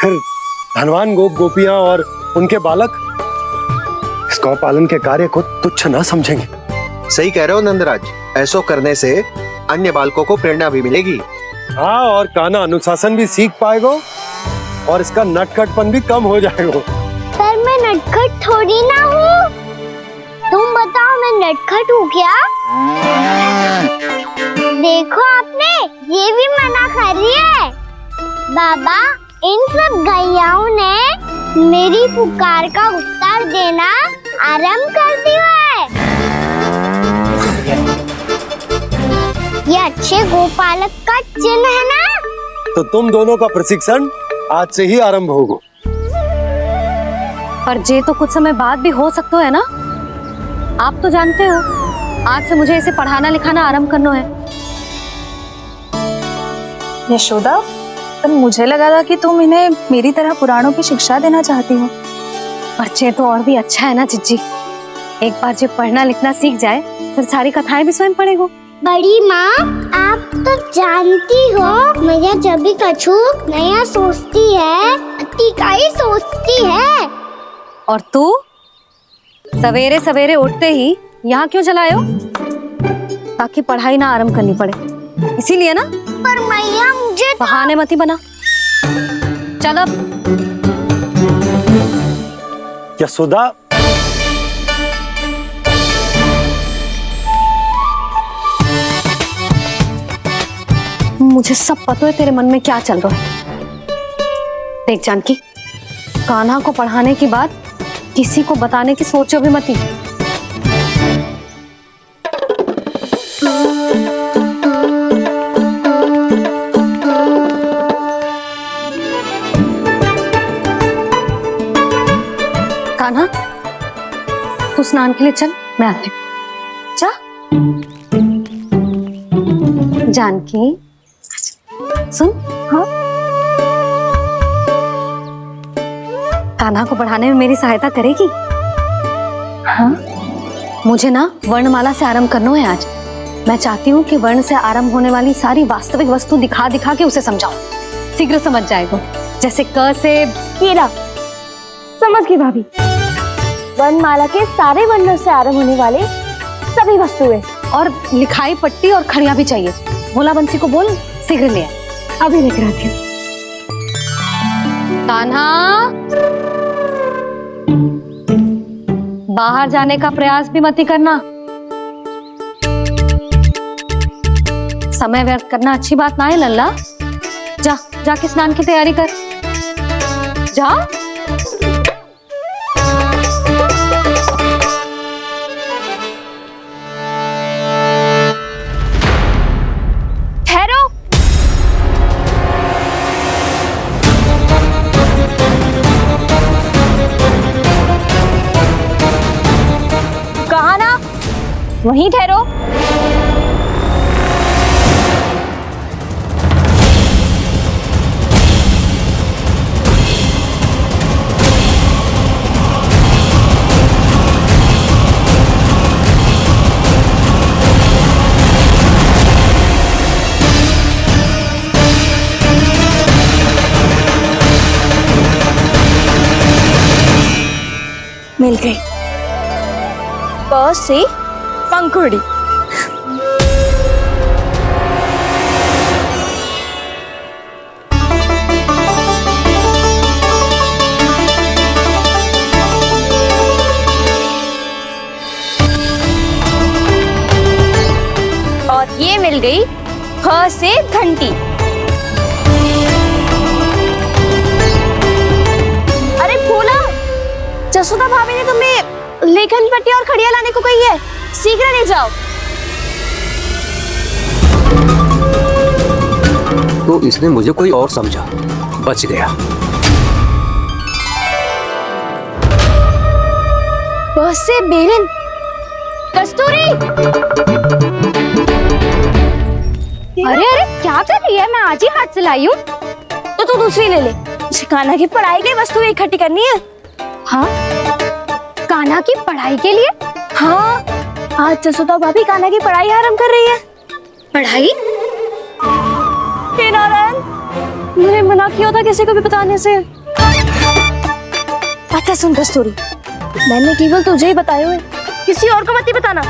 फिर धनवान गोप गोपियां और उनके बालक इस गौपालन के कार्य को तुच्छ ना समझेंगे। सही कह रहे हो नंदराज, ऐसा करने से अन्य बालकों को प्रेरणा भी मिलेगी। हाँ, और कान्हा अनुशासन भी सीख पाएगा और इसका नटखटपन भी कम हो जाएगा। पर मैं नटखट थोड़ी ना हूँ। तुम बताओ मैं नटखट हूँ क्या? देखो आपने ये भी मना कर रही है। बाबा, इन सब गैयाओं ने मेरी पुकार का उत्तर देना आरंभ कर दिया है। ये अच्छे गोपालक का चिन्ह है ना? तो तुम दोनों का प्रशिक्षण आज से ही आरंभ होगा। पर जे तो कुछ समय बाद भी हो सकता है ना। आप तो जानते हो, आज से मुझे इसे पढ़ाना लिखाना आरंभ करना है। यशोदा, पर मुझे लगा था कि तुम इन्हें मेरी तरह पुराणों की शिक्षा देना चाहती हो। पर जे तो और भी अच्छा है ना जिज्जी। एक बार जब पढ़ना लिखना सीख जाए फिर सारी कथाएं भी स्वयं पढ़ेगा। बड़ी माँ, आप तो जानती हो मैया जब भी कछु नया सोचती है, अतिका ही सोचती है। और तू सवेरे सवेरे उठते ही यहाँ क्यों चलाए हो? ताकि पढ़ाई ना आरंभ करनी पड़े, इसीलिए ना। पर मैया मुझे बहाने मत ही बना। चल अब। यशोदा, मुझे सब पता है तेरे मन में क्या चल रहा है। देख जानकी, कान्हा को पढ़ाने की बात किसी को बताने की सोचो भी मत ही। कान्हा, तू स्नान के लिए चल, मैं आती हूँ। जा। जानकी, सुन। हाँ? कान्हा को पढ़ाने में मेरी सहायता करेगी? हाँ? मुझे ना वर्णमाला से आरंभ करना है आज। मैं चाहती हूँ कि वर्ण से आरंभ होने वाली सारी वास्तविक वस्तु दिखा दिखा के उसे समझाऊं। शीघ्र समझ जाएगा। जैसे क से कीड़ा। समझ गई भाभी। वर्णमाला के सारे वर्णों से आरंभ होने वाले सभी वस्तुएं और लिखाई पट्टी और खड़िया भी चाहिए। भोला बंसी को बोल शीघ्र ले आए। अभी लेकर आती हूँ। कान्हा, बाहर जाने का प्रयास भी मत ही करना। समय व्यर्थ करना अच्छी बात ना है लल्ला। जा जाके स्नान की तैयारी कर। जा। ठहरो। कहा ना, वहीं ठहरो। मिल गई। प से पंखुड़ी। और ये मिल गई ख से घंटी। अरे भोला, जसोदा भाभी ने तुम्हें लेखन पट्टी और खड़िया लाने को कही है, शीघ्र ले जाओ। तो इसने मुझे कोई और समझा, बच गया। बस से बेरन। कस्तूरी, अरे अरे क्या कर रही है? मैं आज ही हाथ से लाई हूँ। तो तू दूसरी ले ले। कान्हा की पढ़ाई की वस्तु इकट्ठी करनी है। हाँ, कान्हा की पढ़ाई के लिए? हाँ, आज जसोदा भाभी कान्हा की पढ़ाई आरंभ कर रही है। पढ़ाई? हे नारायण, मैंने मना किया था किसी को भी बताने से। अच्छा सुन कस्तूरी, मैंने केवल तुझे ही बताए हुए, किसी और को मत ही बताना।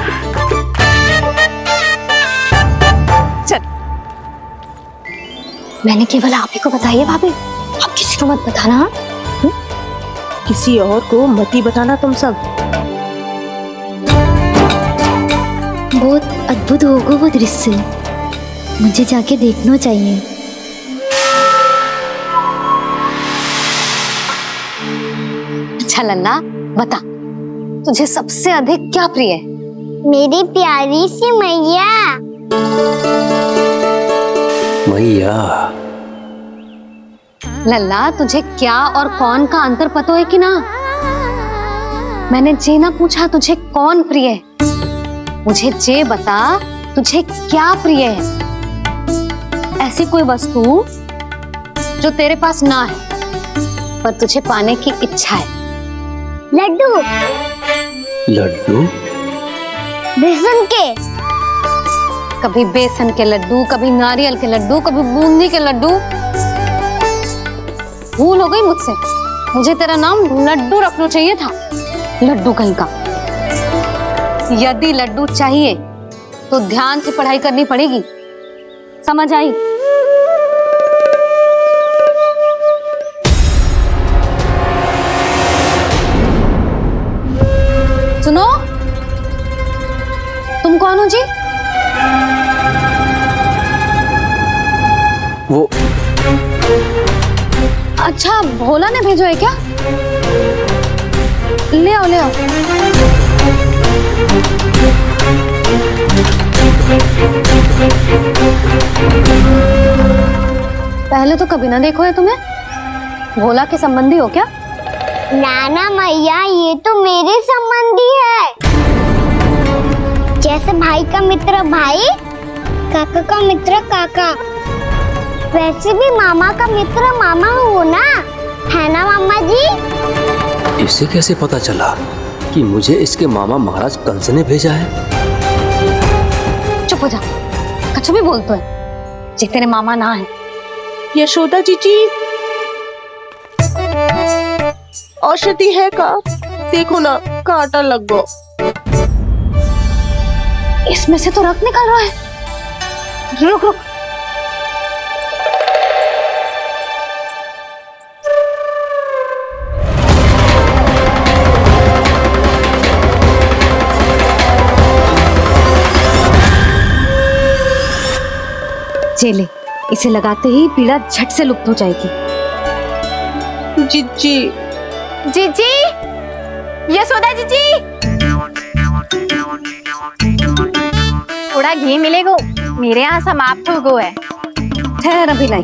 चल। मैंने केवल आप ही को बताई है भाभी, आप किसी को मत बताना। किसी और को मत ही बताना तुम सब। बहुत अद्भुत होगा वो दृश्य, मुझे जाके देखना चाहिए। अच्छा लल्ला, बता तुझे सबसे अधिक क्या प्रिय है? मेरी प्यारी सी मैया। मैया। लल्ला, तुझे क्या और कौन का अंतर पता है कि ना? मैंने जे ना पूछा तुझे कौन प्रिय है, मुझे जे बता तुझे क्या प्रिय है। ऐसी कोई वस्तु जो तेरे पास ना है पर तुझे पाने की इच्छा है। लड्डू। लड्डू? बेसन के। कभी बेसन के लड्डू, कभी नारियल के लड्डू, कभी बूंदी के लड्डू। भूल हो गई मुझसे, मुझे तेरा नाम लड्डू रखना चाहिए था। लड्डू कहीं का। यदि लड्डू चाहिए तो ध्यान से पढ़ाई करनी पड़ेगी, समझ आई? सुनो, तुम कौन हो जी? वो अच्छा, भोला ने भेजो है क्या? ले आओ, ले आओ। पहले तो कभी ना देखो है तुम्हें। भोला के संबंधी हो क्या? नाना मैया, ये तो मेरे संबंधी है। जैसे भाई का मित्र भाई, काका का मित्र काका, वैसे भी मामा का मित्र मामा हो ना, है ना मामा जी? इसे कैसे पता चला कि मुझे इसके मामा महाराज कंस ने भेजा है? चुप हो जा, कछु भी बोलते है जे तेरे मामा ना है। यशोदा जीजी, औषधि है का? देखो ना, कांटा लग गो। इसमें से तो रक्त निकल रहा है। रुक रुक। चले, इसे लगाते ही पीड़ा झट से लुप्त हो जाएगी। जीजी, जीजी, यशोदा जीजी, थोड़ा घी मिलेगा, मेरे यहाँ समाप्त हो गया है। ठहर अभी लाई।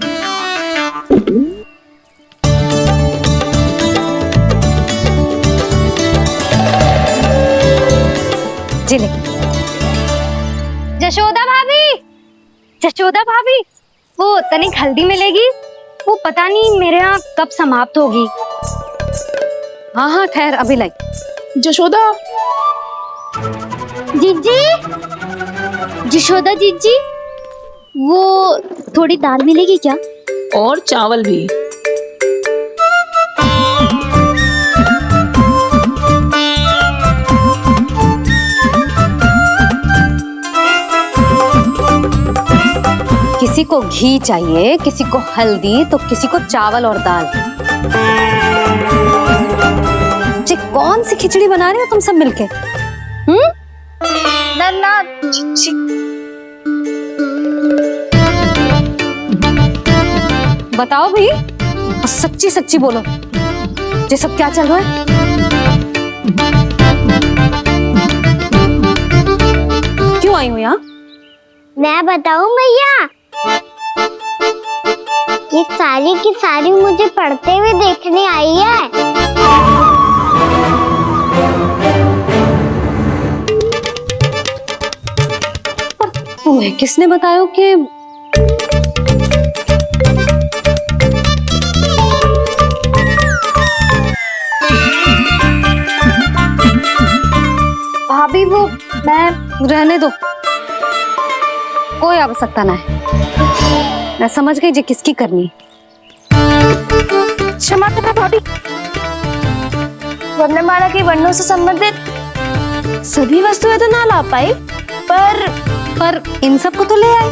जिले। जशोदा भाभी, जशोदा भाभी, वो तनिक हल्दी मिलेगी? वो पता नहीं मेरे यहाँ कब समाप्त होगी। हाँ हाँ ठहर अभी लाई। जशोदा, जीजी, जशोदा जीजी, वो थोड़ी दाल मिलेगी क्या? और चावल भी। किसी को घी चाहिए, किसी को हल्दी, तो किसी को चावल और दाल। जी कौन सी खिचड़ी बना रहे हो तुम सब मिलके? नन्ना, बताओ भाई, सच्ची सच्ची बोलो, ये सब क्या चल रहा है? क्यों आई हो यहाँ? मैं बताऊं भैया, ये सारी की सारी मुझे पढ़ते हुए देखने आई है। तुम्हें किसने बताया कि भाभी? वो मैं रहने दो, कोई आवश्यकता ना है। मैं समझ गई जी किसकी करनी। क्षमा करना भाभी, वर्णमाला के वर्णों से संबंधित सभी वस्तुएं तो ना ला पाई, पर इन सब को तो ले आए।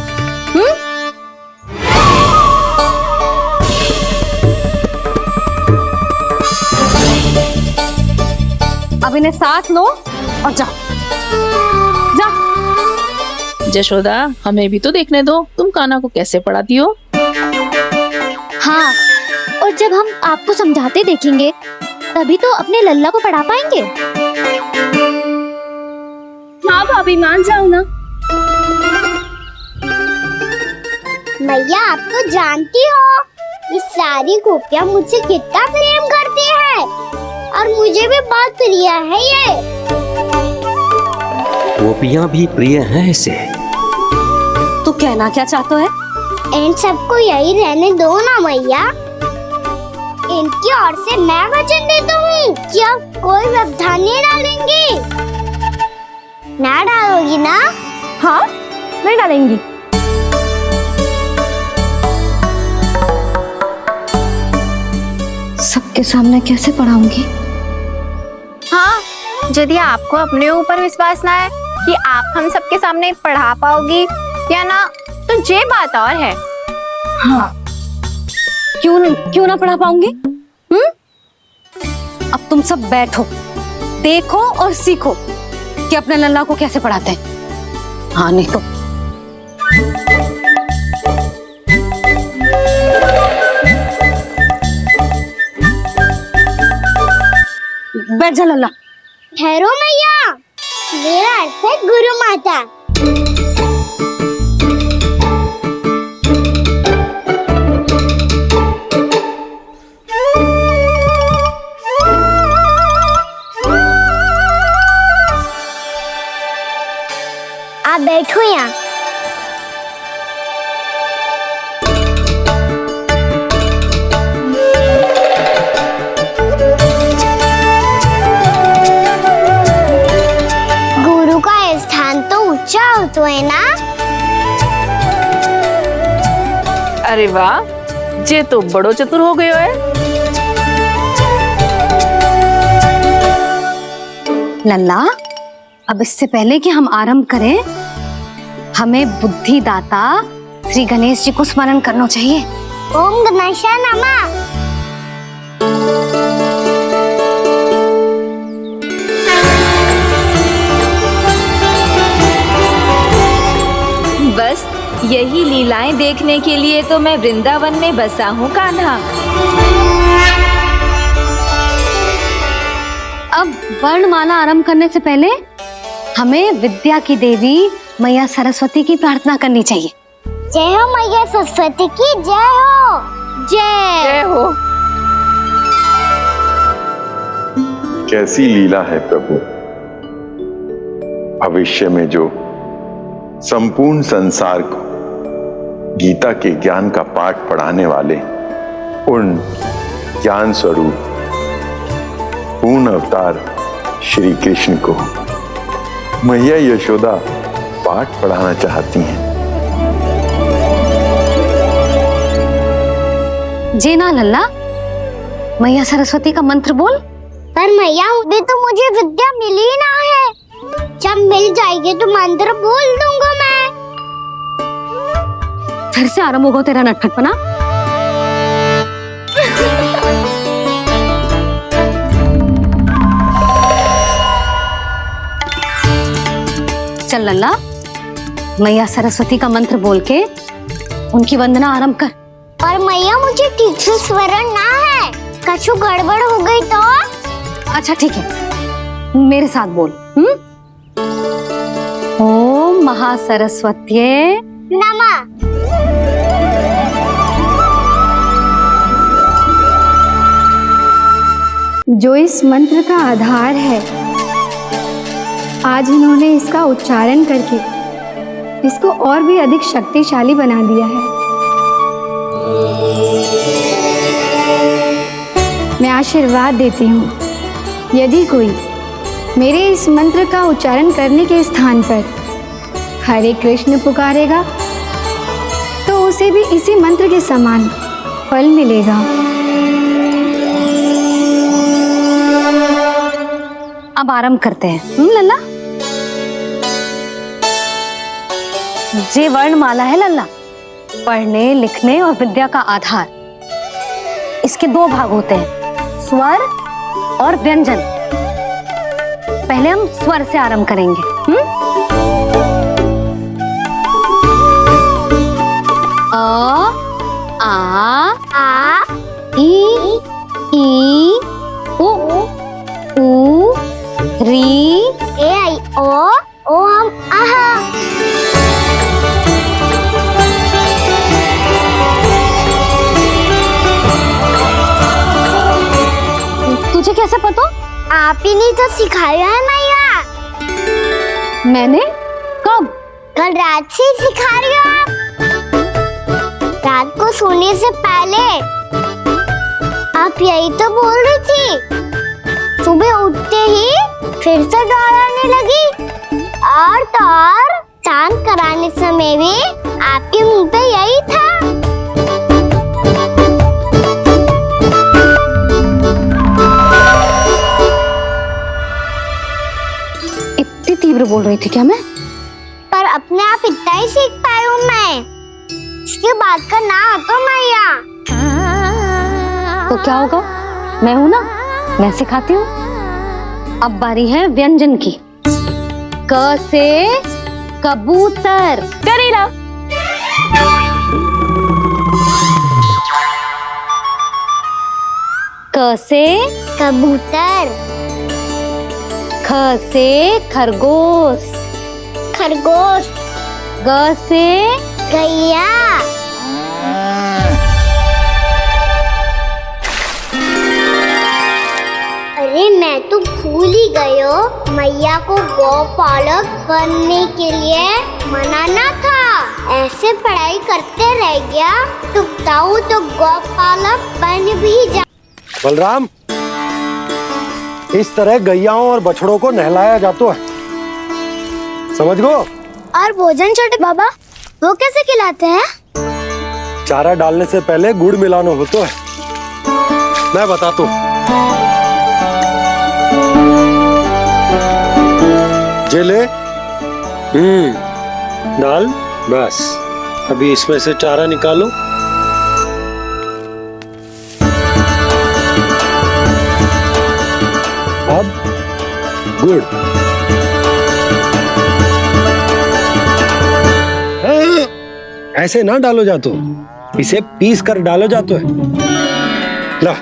अब इन्हें साथ लो और जाओ। जशोदा, हमें भी तो देखने दो, तुम कान्हा को कैसे पढ़ाती हो। हाँ, और जब हम आपको समझाते देखेंगे तभी तो अपने लल्ला को पढ़ा पाएंगे। हाँ भाभी, मान जाओ ना। मैया, आप तो जानती हो ये सारी गोपियाँ मुझसे कितना प्रेम करती है, और मुझे भी बहुत प्रिय है ये। गोपियाँ भी प्रिय हैं इसे। तू कहना क्या चाहता है? इन सबको यही रहने दो ना मैया। इनकी ओर से मैं वचन देता हूँ कि अब कोई व्यवधान नहीं डालेंगी। ना डालोगी ना? हाँ, नहीं डालेंगी। सबके सामने कैसे पढ़ाऊंगी? हाँ, यदि आपको अपने ऊपर विश्वास ना है कि आप हम सबके सामने पढ़ा पाओगी या ना, तो ये बात और है। हाँ, क्यों ना पढ़ा पाऊंगी? अब तुम सब बैठो, देखो और सीखो कि अपने लल्ला को कैसे पढ़ाते हैं। हाँ, नहीं तो बैठ जा लल्ला। ठहरो मैया, मेरा अर्थ है गुरु माता। आप बैठो यहाँ। गुरु का स्थान तो ऊंचा होता है ना? अरे वाह, जे तो बड़ो चतुर हो गयो है। लल्ला, अब इससे पहले कि हम आरंभ करें, हमें बुद्धिदाता श्री गणेश जी को स्मरण करना चाहिए। ओम गणेशाय नमः। बस यही लीलाएं देखने के लिए तो मैं वृंदावन में बसा हूँ कान्हा। अब वर्णमाला आरंभ करने से पहले हमें विद्या की देवी मैया सरस्वती की प्रार्थना करनी चाहिए। जय हो मैया सरस्वती की जय हो। जय हो। कैसी लीला है प्रभु। भविष्य में जो संपूर्ण संसार को गीता के ज्ञान का पाठ पढ़ाने वाले उन ज्ञान स्वरूप पूर्ण अवतार श्री कृष्ण को मैया यशोदा पाठ पढ़ाना चाहती हैं। जी ना लल्ला, मैया सरस्वती का मंत्र बोल। पर मैया अभी तो मुझे विद्या मिली ना है। जब मिल जाएगी तो मंत्र बोल दूंगा मैं। फिर से आरंभ होगा तेरा नटखटपना। चल लल्ला, मैया सरस्वती का मंत्र बोल के उनकी वंदना आरंभ कर। पर मैया मुझे ठीक से स्मरण ना है, कछु गड़बड़ हो गई तो? अच्छा ठीक है, मेरे साथ बोल। ओम महासरस्वत्ये नमः। जो इस मंत्र का आधार है, आज इन्होंने इसका उच्चारण करके इसको और भी अधिक शक्तिशाली बना दिया है। मैं आशीर्वाद देती हूँ, यदि कोई मेरे इस मंत्र का उच्चारण करने के स्थान पर हरे कृष्ण पुकारेगा तो उसे भी इसी मंत्र के समान फल मिलेगा। अब आरंभ करते हैं। लल्ला, जे वर्णमाला है लल्ला, पढ़ने लिखने और विद्या का आधार। इसके दो भाग होते हैं, स्वर और व्यंजन। पहले हम स्वर से आरंभ करेंगे। अ, आ, ई, उ, ऊ, री, ए आई ओ हम आहा। तुझे कैसे पता? आप ही ने तो सिखाया है मैया। मैंने? कब? कल रात से सिखा रही हो आप। रात को सोने से पहले आप यही तो बोल रही थी। सुबह उठते ही फिर से दोहराने लगी, और तो और स्नान कराने समय भी आपके मुंह पे यही था। इतनी तीव्र बोल रही थी क्या मैं? पर अपने आप इतना ही सीख पाई हूँ मैं। इसके बाद का ना तो मैया। तो क्या होगा? मैं हूं ना, मैं सिखाती हूँ। अब बारी है व्यंजन की। क से कबूतर। करेला। क से कबूतर। ख से खरगोश। खरगोश। ग से गैया। अरे मैं तो भूल ही गई हो, मैया को गौपालक बनने के लिए मनाना था। ऐसे पढ़ाई करते रह गया तो बताओ तो गौपालक बन भी जा। बलराम, इस तरह गैयाओं और बछड़ों को नहलाया जाता है, समझ गो? और भोजन छोटे बाबा, वो कैसे खिलाते हैं? चारा डालने से पहले गुड़ मिलाना होता है। मैं बताता हूँ। जे ले, दाल बस, अभी इसमें से चारा निकालो। अब गुड़, ऐसे ना डालो जातो, इसे पीस कर डालो जातो है। ला,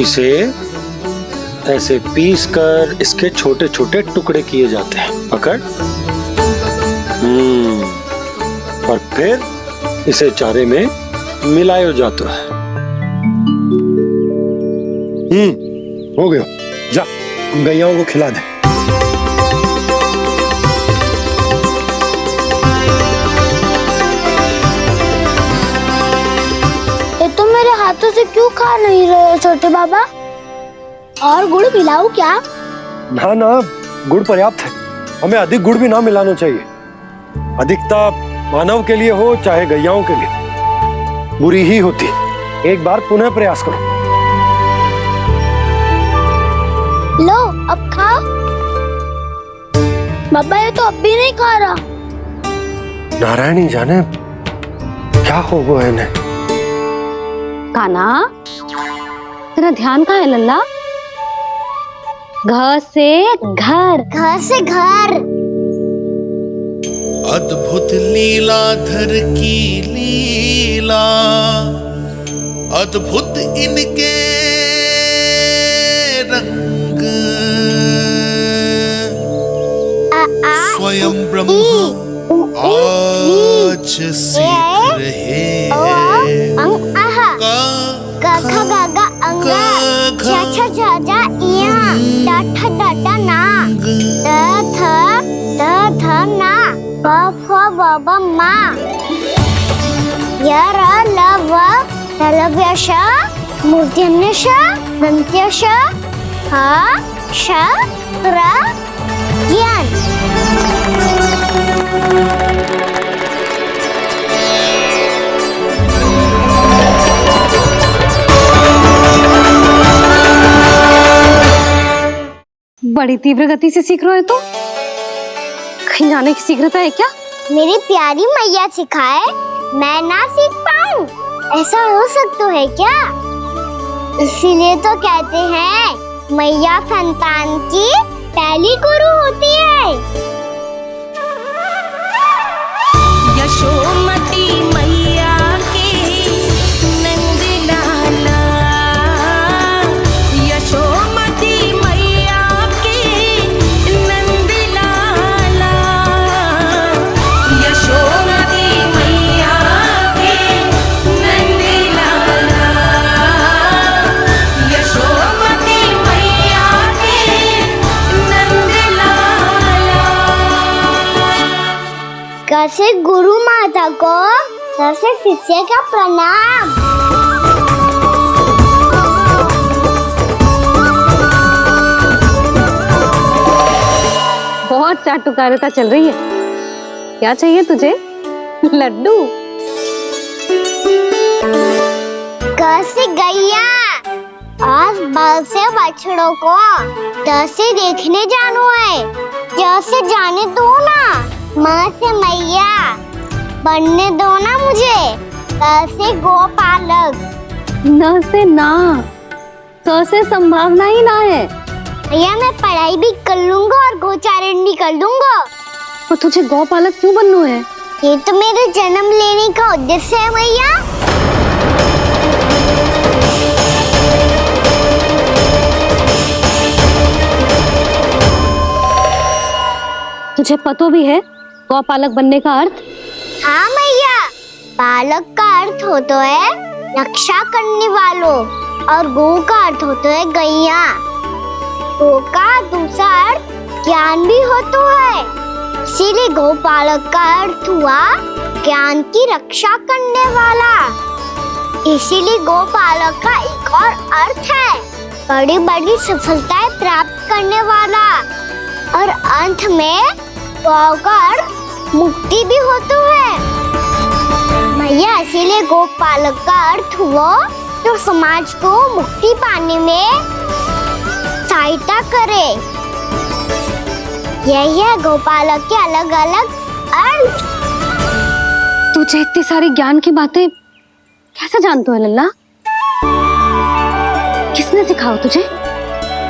इसे ऐसे पीस कर इसके छोटे छोटे टुकड़े किए जाते हैं। पकड़। और फिर इसे चारे में मिलायो जाता है। हो गया, जा गैयाओं को खिला दे। ये तो मेरे हाथों से क्यों खा नहीं रहे छोटे बाबा? और गुड़ मिलाऊं क्या? ना ना, गुड़ पर्याप्त है। हमें अधिक गुड़ भी ना मिलाना चाहिए। अधिकता मानव के लिए हो चाहे गैयाओं के लिए बुरी ही होती। एक बार पुनः प्रयास करो। लो अब खाओ। बाबा ये तो अब भी नहीं खा रहा। नारायण ही जाने क्या हो गया है इन्हें। कान्हा, तेरा ध्यान कहाँ है लल्ला? घर से घर, घर से घर। अद्भुत लीलाधर की लीला, अद्भुत इनके रंग, स्वयं ब्रह्म आज सीख रहे हैं। गा गा गा अंगा, छा छा छा जा इया, डा ठा ना, द थ ना, ब फ ब ब मा, य र ल व ललव्य श, मूर्धन्य श, दन्त्य श, ह श र ज्ञान। बड़ी तीव्र गति से सीख रहे हो तो कहीं जाने की शीघ्रता है क्या? मेरी प्यारी मैया सिखाए, मैं ना सीख पाऊं, ऐसा हो सकता है क्या? इसीलिए तो कहते हैं मैया संतान की पहली गुरु होती है। यशोमती मैया के नंद लाला, यशोमती मैया के नंद लाला, यशोमती मैया के नंद लाला, यशोमती मैया के नंद लाला। कैसे गुरु माता को सबसे शिष्य का प्रणाम। बहुत चाटुकारिता चल रही है। क्या चाहिए तुझे? लड्डू? कैसे गैया आज बल से बछड़ों को कैसे देखने जानो है, जैसे जाने दो ना, माँ से मैया बनने दो ना मुझे, कैसे गोपालक। न से ना, स से संभावना ही ना है। भैया मैं पढ़ाई भी कर लूंगा और गोचारण भी कर दूंगा। तो तुझे गौपालक क्यों बनना है? ये तो मेरे जन्म लेने का उद्देश्य है भैया। तुझे पतो भी है गौपालक बनने का अर्थ? हाँ मैया, पालक का अर्थ होता है रक्षा करने वालों और गौ का अर्थ होता है गैया। गौ का दूसरा अर्थ ज्ञान भी होता है, इसीलिए गौपालक का अर्थ हुआ ज्ञान की रक्षा करने वाला। इसीलिए गौपालक का एक और अर्थ है बड़ी बड़ी सफलताएं प्राप्त करने वाला, और अंत में गौ का अर्थ मुक्ति भी होता है भैया। इसीलिए गोपालक का अर्थ हुआ जो समाज को मुक्ति पाने में सहायता करे। यही है गोपालक के अलग अलग अर्थ। तुझे इतनी सारी ज्ञान की बातें कैसे जानते हो लल्ला? किसने सिखाओ तुझे?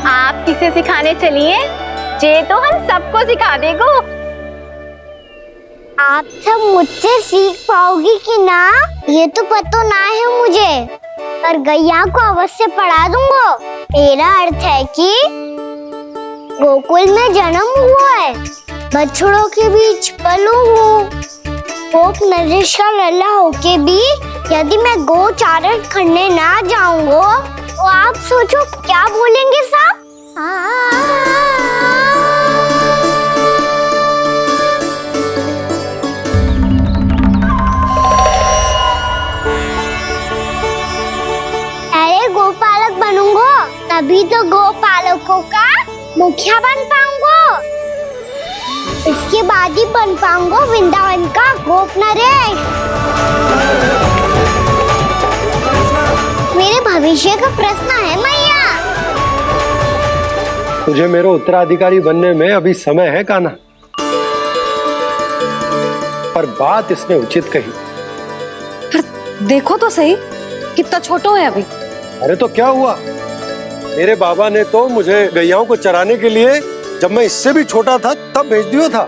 आप किसे सिखाने चलिए? जे तो हम सबको सिखा देगो। आप सब मुझसे सीख पाओगी कि ना ये तो पता ना है मुझे, पर गैया को अवश्य पढ़ा दूंगा। मेरा अर्थ है कि गोकुल में जन्म हुआ है, बछड़ों के बीच पलू हूँ, गोप नरेश का लल्ला होके भी यदि मैं गोचारण करने ना जाऊंगा तो आप सोचो क्या बोलेंगे सब? अरे गोपालक बनूंगा तभी तो गोपालकों का मुखिया बन पाऊंगा, इसके बाद ही बन पाऊंगा वृंदावन का गोप नरेश। मेरे भविष्य का प्रश्न है मैया। तुझे मेरे उत्तराधिकारी बनने में अभी समय है कान्हा, पर बात इसने उचित कही। देखो तो सही कितना छोटा है अभी। अरे तो क्या हुआ, मेरे बाबा ने तो मुझे गैयाओं को चराने के लिए जब मैं इससे भी छोटा था तब भेज दिया था।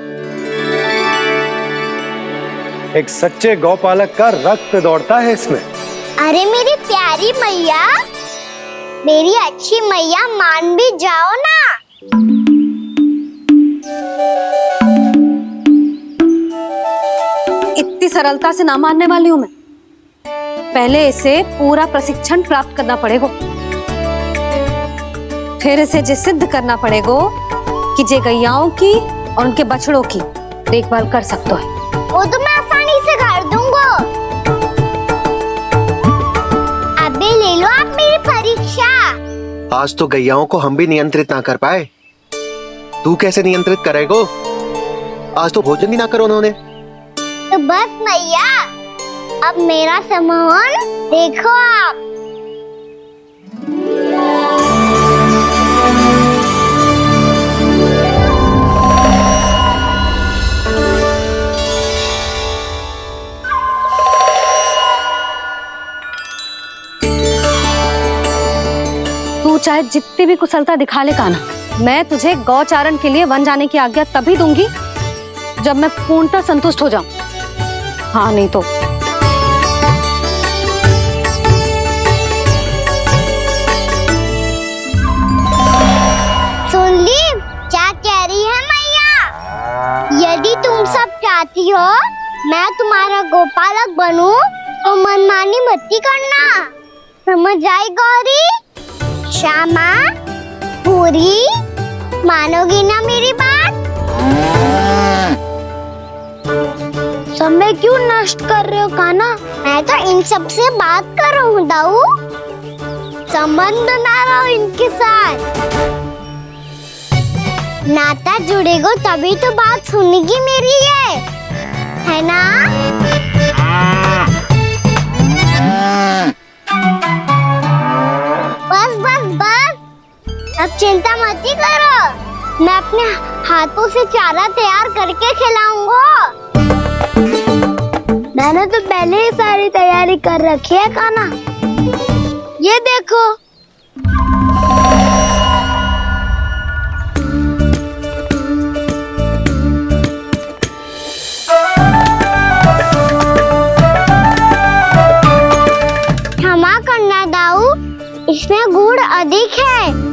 एक सच्चे गौपालक का रक्त दौड़ता है इसमें। अरे मेरी प्यारी मैया, मेरी अच्छी मैया, मान भी जाओ ना। इतनी सरलता से ना मानने वाली हूं मैं। पहले इसे पूरा प्रशिक्षण प्राप्त करना पड़ेगा, फिर इसे जे सिद्ध करना पड़ेगा कि जे गैयाओं की और उनके बछड़ों की देखभाल कर सकता है। वो तो मैं आसानी से कर दूंगा। अबे ले लो आप मेरी परीक्षा। आज तो गैयाओं को हम भी नियंत्रित ना कर पाए, तू कैसे नियंत्रित करेगो? आज तो भोजन भी ना करो उन्होंने। तो बस मैया, अब मेरा सम्मान देखो आप। तू चाहे जितनी भी कुशलता दिखा ले कान्हा, मैं तुझे गौचारण के लिए वन जाने की आज्ञा तभी दूंगी जब मैं पूर्णतः संतुष्ट हो जाऊं। हाँ नहीं तो सुन ली क्या कह रही है मैया? यदि तुम सब चाहती हो मैं तुम्हारा गोपालक बनूं तो मनमानी मत करना, समझ आई गौरी? श्यामा, पूरी, मानोगी ना मेरी बात? समय क्यों नष्ट कर रहे हो कान्हा? मैं तो इन सब से बात कर रहा हूँ दाऊ, संबंध ना रहो इनके साथ। नाता जुड़ेगा तभी तो बात सुनेगी मेरी, ये है ना? बस बस बस, अब चिंता मत ही करो, मैं अपने हाथों से चारा तैयार करके खिलाऊंगा। मैंने तो पहले ही सारी तैयारी कर रखी है कान्हा, ये देखो। क्षमा करना दाऊ, इसमें गुड़ अधिक है।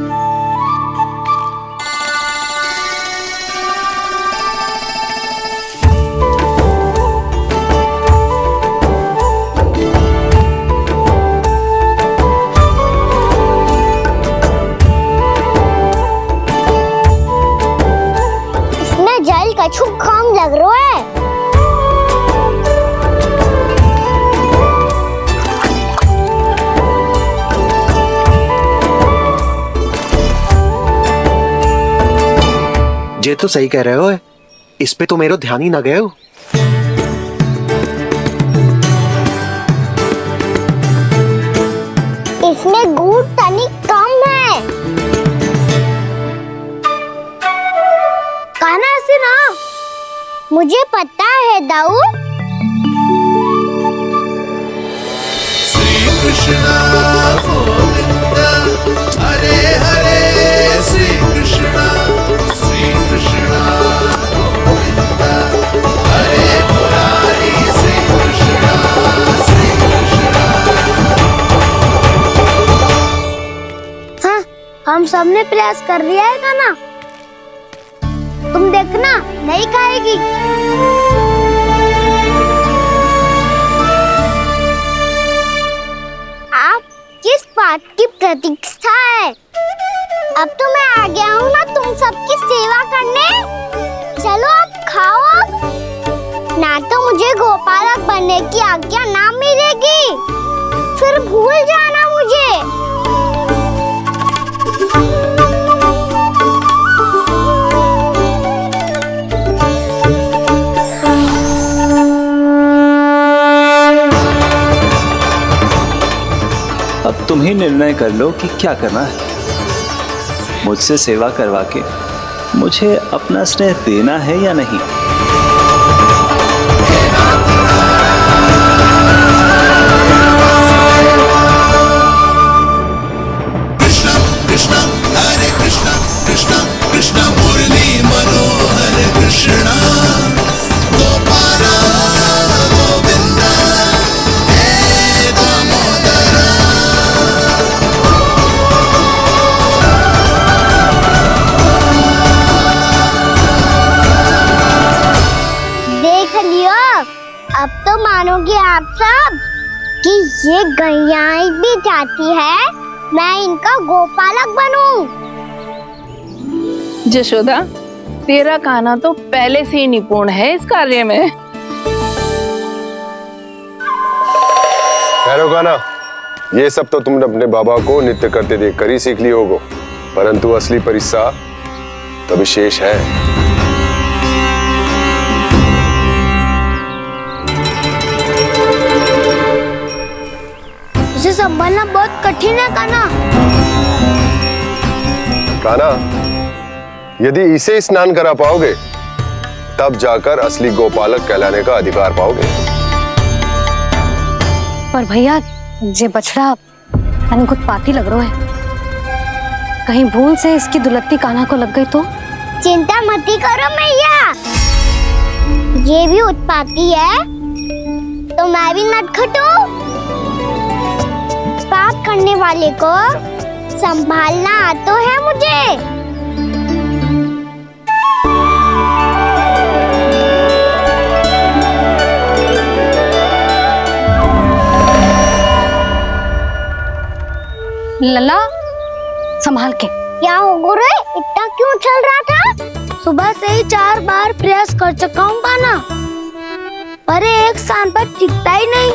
इसमें जल कछु कम लग रहा है। ये तो सही कह रहे हो, इस पे तो मेरो ध्यान ही ना गए हो। इसमें गुड़ तनिक कम है। कान्हा जाऊं? श्री कृष्ण गोविंद हरे हरे श्री कृष्ण गोविंद हरे मुरारी श्री कृष्ण हाँ, हम सबने प्रयास कर दिया है खाना। तुम देखना नहीं खाएगी। आप किस बात की प्रतीक्षा है? अब तो मैं आ गया हूँ ना तुम सबकी सेवा करने। चलो अब खाओ अब। ना तो मुझे गोपालक बनने की आज्ञा ना मिलेगी, फिर भूल जाना मुझे। अब तुम ही निर्णय कर लो कि क्या करना है। मुझसे सेवा करवा के मुझे अपना स्नेह देना है या नहीं। कृष्ण कृष्ण हरे कृष्ण कृष्ण कृष्ण मुरली मनोहर कृष्ण गोपाल गोविंद हे दामोदर। देख लियो, अब तो मानोगे आप सब कि ये गैयाएं भी चाहती है मैं इनका गोपालक बनूं। जशोदा, तेरा कान्हा तो पहले से ही निपुण है इस कार्य में। ठहरो कान्हा, ये सब तो तुमने अपने बाबा को नृत्य करते देखकर ही सीख ली होगो, परंतु असली परिश्रम तो विशेष है। उसे संभालना बहुत कठिन है कान्हा। कान्हा, यदि इसे स्नान करा पाओगे तब जाकर असली गोपालक कहलाने का अधिकार पाओगे। पर भैया, ये बछड़ा तनिक उत्पाती लग रहा है। कहीं भूल से इसकी दुलत्ती कान्हा को लग गई तो? चिंता मती करो मैया, ये भी उत्पाती है तो मैं भी नटखट हूँ। पाप करने वाले को संभालना आता है मुझे। लला, संभाल के। क्या हो गुरु, इतना क्यों चल रहा था? सुबह से ही 4 बार प्रयास कर चुका हूँ कान्हा, पर एक स्थान पर टिकता ही नहीं।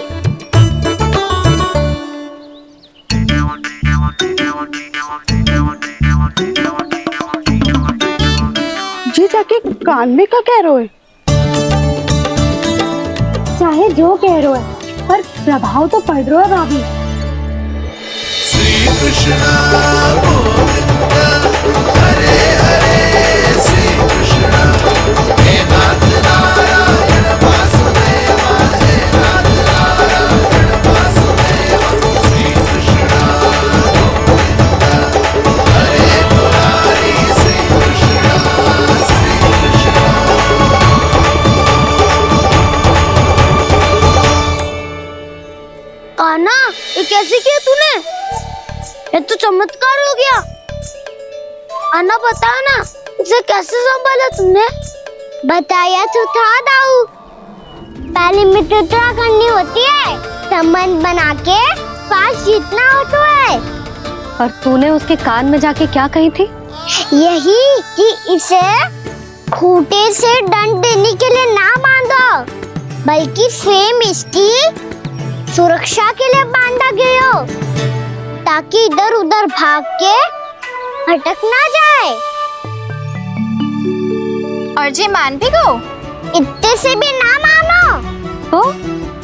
जी जाके कान में का कह रहे हो? चाहे जो कह रहे हो, पर प्रभाव तो पड़ रहा है भाभी। श्री कृष्ण गोविंद हरे हरे श्री कृष्ण हे नाथ नारायण वासुदेव हे नाथ नारायण वासुदेव श्री कृष्ण गोविंद हरे मुरारी श्री कृष्ण कान्हा, ये कैसे किया तूने? ये तो चमत्कार हो गया। अन्ना बता ना, इसे कैसे संभाला तुमने? बताया तो था दाऊ, पहले मित्रता करनी होती है, संबंध बना के पास जीतना होता है। और तूने उसके कान में जाके क्या कही थी? यही कि इसे खूंटे से दंड देने के लिए ना बांधो, बल्कि फेम इसकी सुरक्षा के लिए बांधा गया हो, ताकि इधर उधर भाग के भटक ना जाए। और जी मान भी गो? इतने से भी ना मानो। तो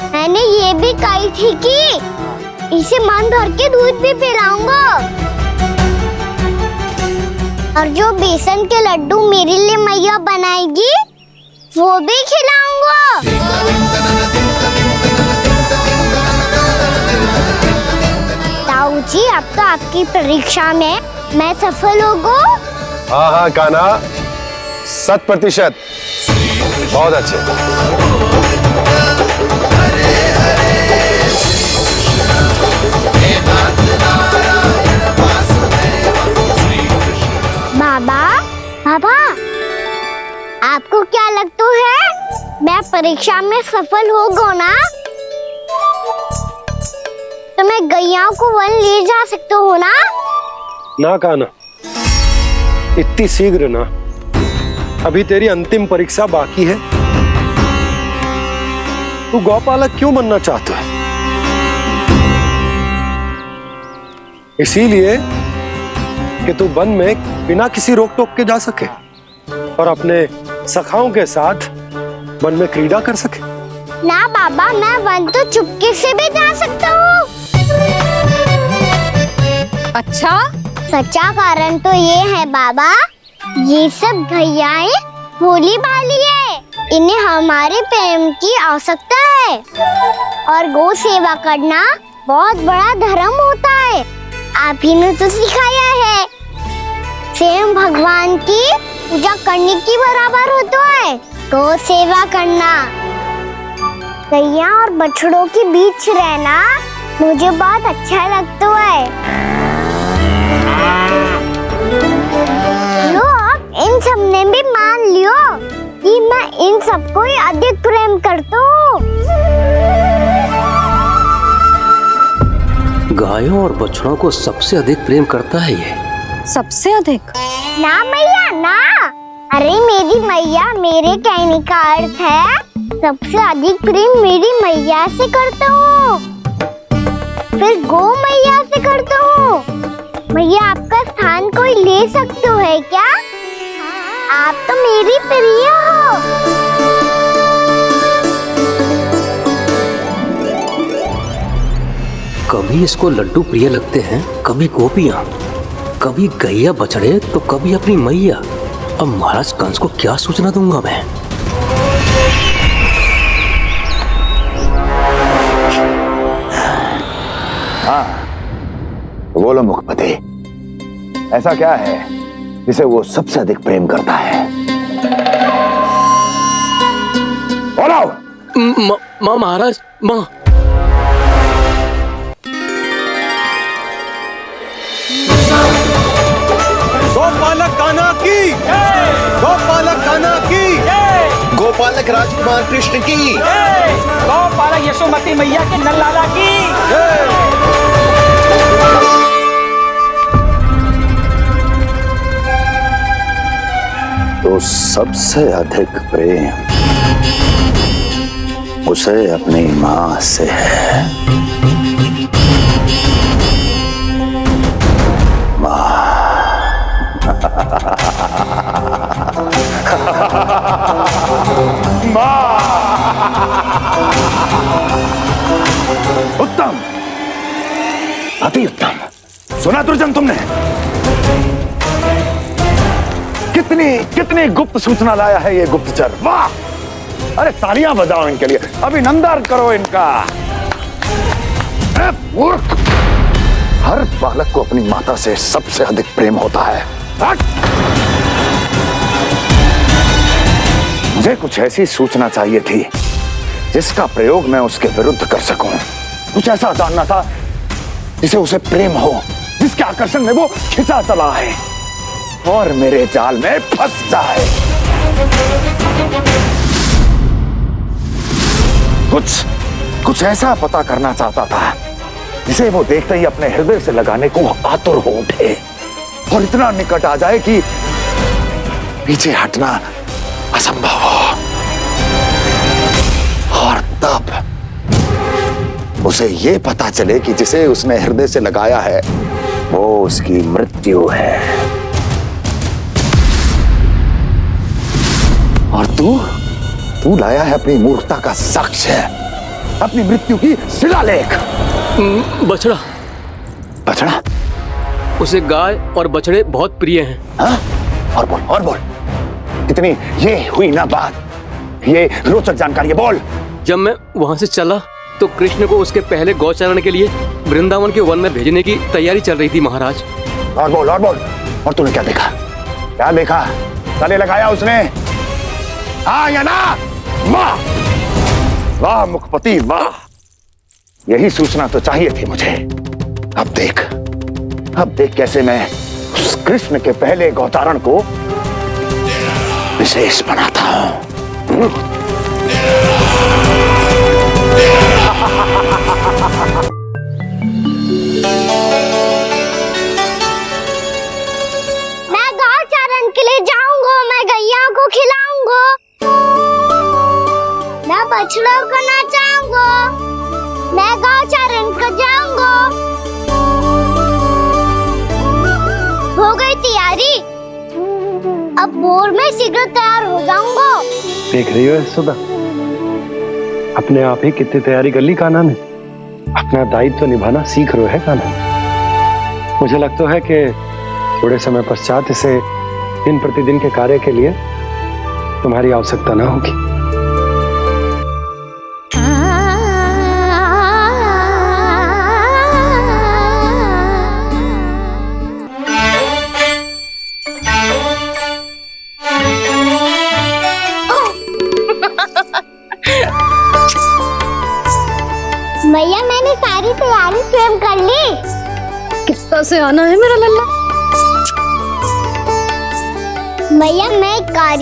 मैंने ये भी कही थी कि इसे मन भर के दूध भी पिलाऊंगा, और जो बेसन के लड्डू मेरे लिए मैया बनाएगी वो भी खिलाऊंगा। ताऊ जी, अब तो आपकी परीक्षा में मैं सफल हो गो। हाँ हाँ कान्हा, 100%। बहुत अच्छे। बाबा, बाबा, आपको क्या लगता है मैं परीक्षा में सफल हो गो ना? तो मैं गैया को वन ले जा सकता हूँ ना? ना कान्हा, इतनी शीघ्र ना। अभी तेरी अंतिम परीक्षा बाकी है। तू गौपालक क्यों बनना चाहता है? इसीलिए कि तू वन में बिना किसी रोक टोक के जा सके और अपने सखाओं के साथ वन में क्रीड़ा कर सके। ना बाबा, मैं वन तो चुपके से भी जा सकता हूँ। अच्छा? सच्चा कारण तो ये है बाबा, ये सब भैयाएं भोली भाली है, इन्हें हमारे प्रेम की आवश्यकता है और गौ सेवा करना बहुत बड़ा धर्म होता है। आप ही ने तो सिखाया है, स्वयं भगवान की पूजा करने की बराबर होता है गौ सेवा करना। गैया और बछड़ों के बीच रहना मुझे बहुत अच्छा लगता है। लो, अब इन सब ने भी मान लियो कि मैं इन सबको ही अधिक प्रेम करता हूँ। गायों और बछड़ों को सबसे अधिक प्रेम करता है ये। सबसे अधिक? ना मैया ना, अरे मेरी मैया, मेरे कहने का अर्थ है सबसे अधिक प्रेम मेरी मैया से करता हूँ, फिर गौ मैया से करता हूँ। मैया, आपका स्थान कोई ले सकते है क्या? आप तो मेरी प्रिय हो। कभी इसको लड्डू प्रिय लगते हैं, कभी गोपियां, कभी गैया बछड़े, तो कभी अपनी मैया। अब महाराज कंस को क्या सूचना दूंगा मैं? हाँ, बोलो मुखपति, ऐसा क्या है जिसे वो सबसे अधिक प्रेम करता है? बोलो। माँ महाराज, माँ। गोपालक कान्हा की, गोपालक कान्हा की, गोपालक राजकुमार कृष्ण की, गौपालक यशोमती मैया के नललाला की। तो सबसे अधिक प्रेम उसे अपनी मां से है। उत्तम, अति उत्तम। सुना दुर्जन तुमने? कितनी कितनी गुप्त सूचना लाया है ये गुप्तचर। वाह! अरे तालियां बजाओ इनके लिए, अभिनंदन करो इनका। मूर्ख! हर बालक को अपनी माता से सबसे अधिक प्रेम होता है। मुझे कुछ ऐसी सूचना चाहिए थी जिसका प्रयोग मैं उसके विरुद्ध कर सकूं। कुछ ऐसा जानना था जिसे उसे प्रेम हो, जिसके आकर्षण में वो खिंचा चला है और मेरे जाल में फंस जाए। कुछ ऐसा पता करना चाहता था जिसे वो देखते ही अपने हृदय से लगाने को आतुर हो उठे और इतना निकट आ जाए कि पीछे हटना असंभव हो। और तब उसे ये पता चले कि जिसे उसने हृदय से लगाया है वो उसकी मृत्यु है। और तू लाया है अपनी मूर्खता का साक्ष्य, अपनी मृत्यु की शिलालेख। बछड़ा। बछड़ा? उसे गाय और बछड़े बहुत प्रिय हैं। हाँ? और बोल। इतनी ये हुई ना बात ये रोचक जानकारी है, बोल। जब मैं वहां से चला तो कृष्ण को उसके पहले गौचारण के लिए वृंदावन के वन में भेजने की तैयारी चल रही थी महाराज। और बोल, और बोल। और तूने क्या देखा? क्या देखा? गले लगाया उसने? हाँ या ना? वाह वाह मुखपति वाह, यही सूचना तो चाहिए थी मुझे। अब देख कैसे मैं उस कृष्ण के पहले गौतारण को विशेष बनाता हूं। मैं गौचारण के लिए जाऊंगा, मैं गैया को खिलाऊंगा, मैं बछड़ों को नचाऊंगा, मैं गौचारण को जाऊंगा। हो गई तैयारी, अब भोर में शीघ्र तैयार हो जाऊंगा। देख रही हो यशोदा, अपने आप ही कितनी तैयारी कर ली कान्हा ने। अपना दायित्व निभाना सीख रहे है कान्हा। मुझे लगता है कि थोड़े समय पश्चात इसे दिन प्रतिदिन के कार्य के लिए तुम्हारी आवश्यकता ना होगी। भैया मैंने सारी तैयारी स्वयं कर ली। कितना से आना है मेरा लल्ला। भैया मैं कार्य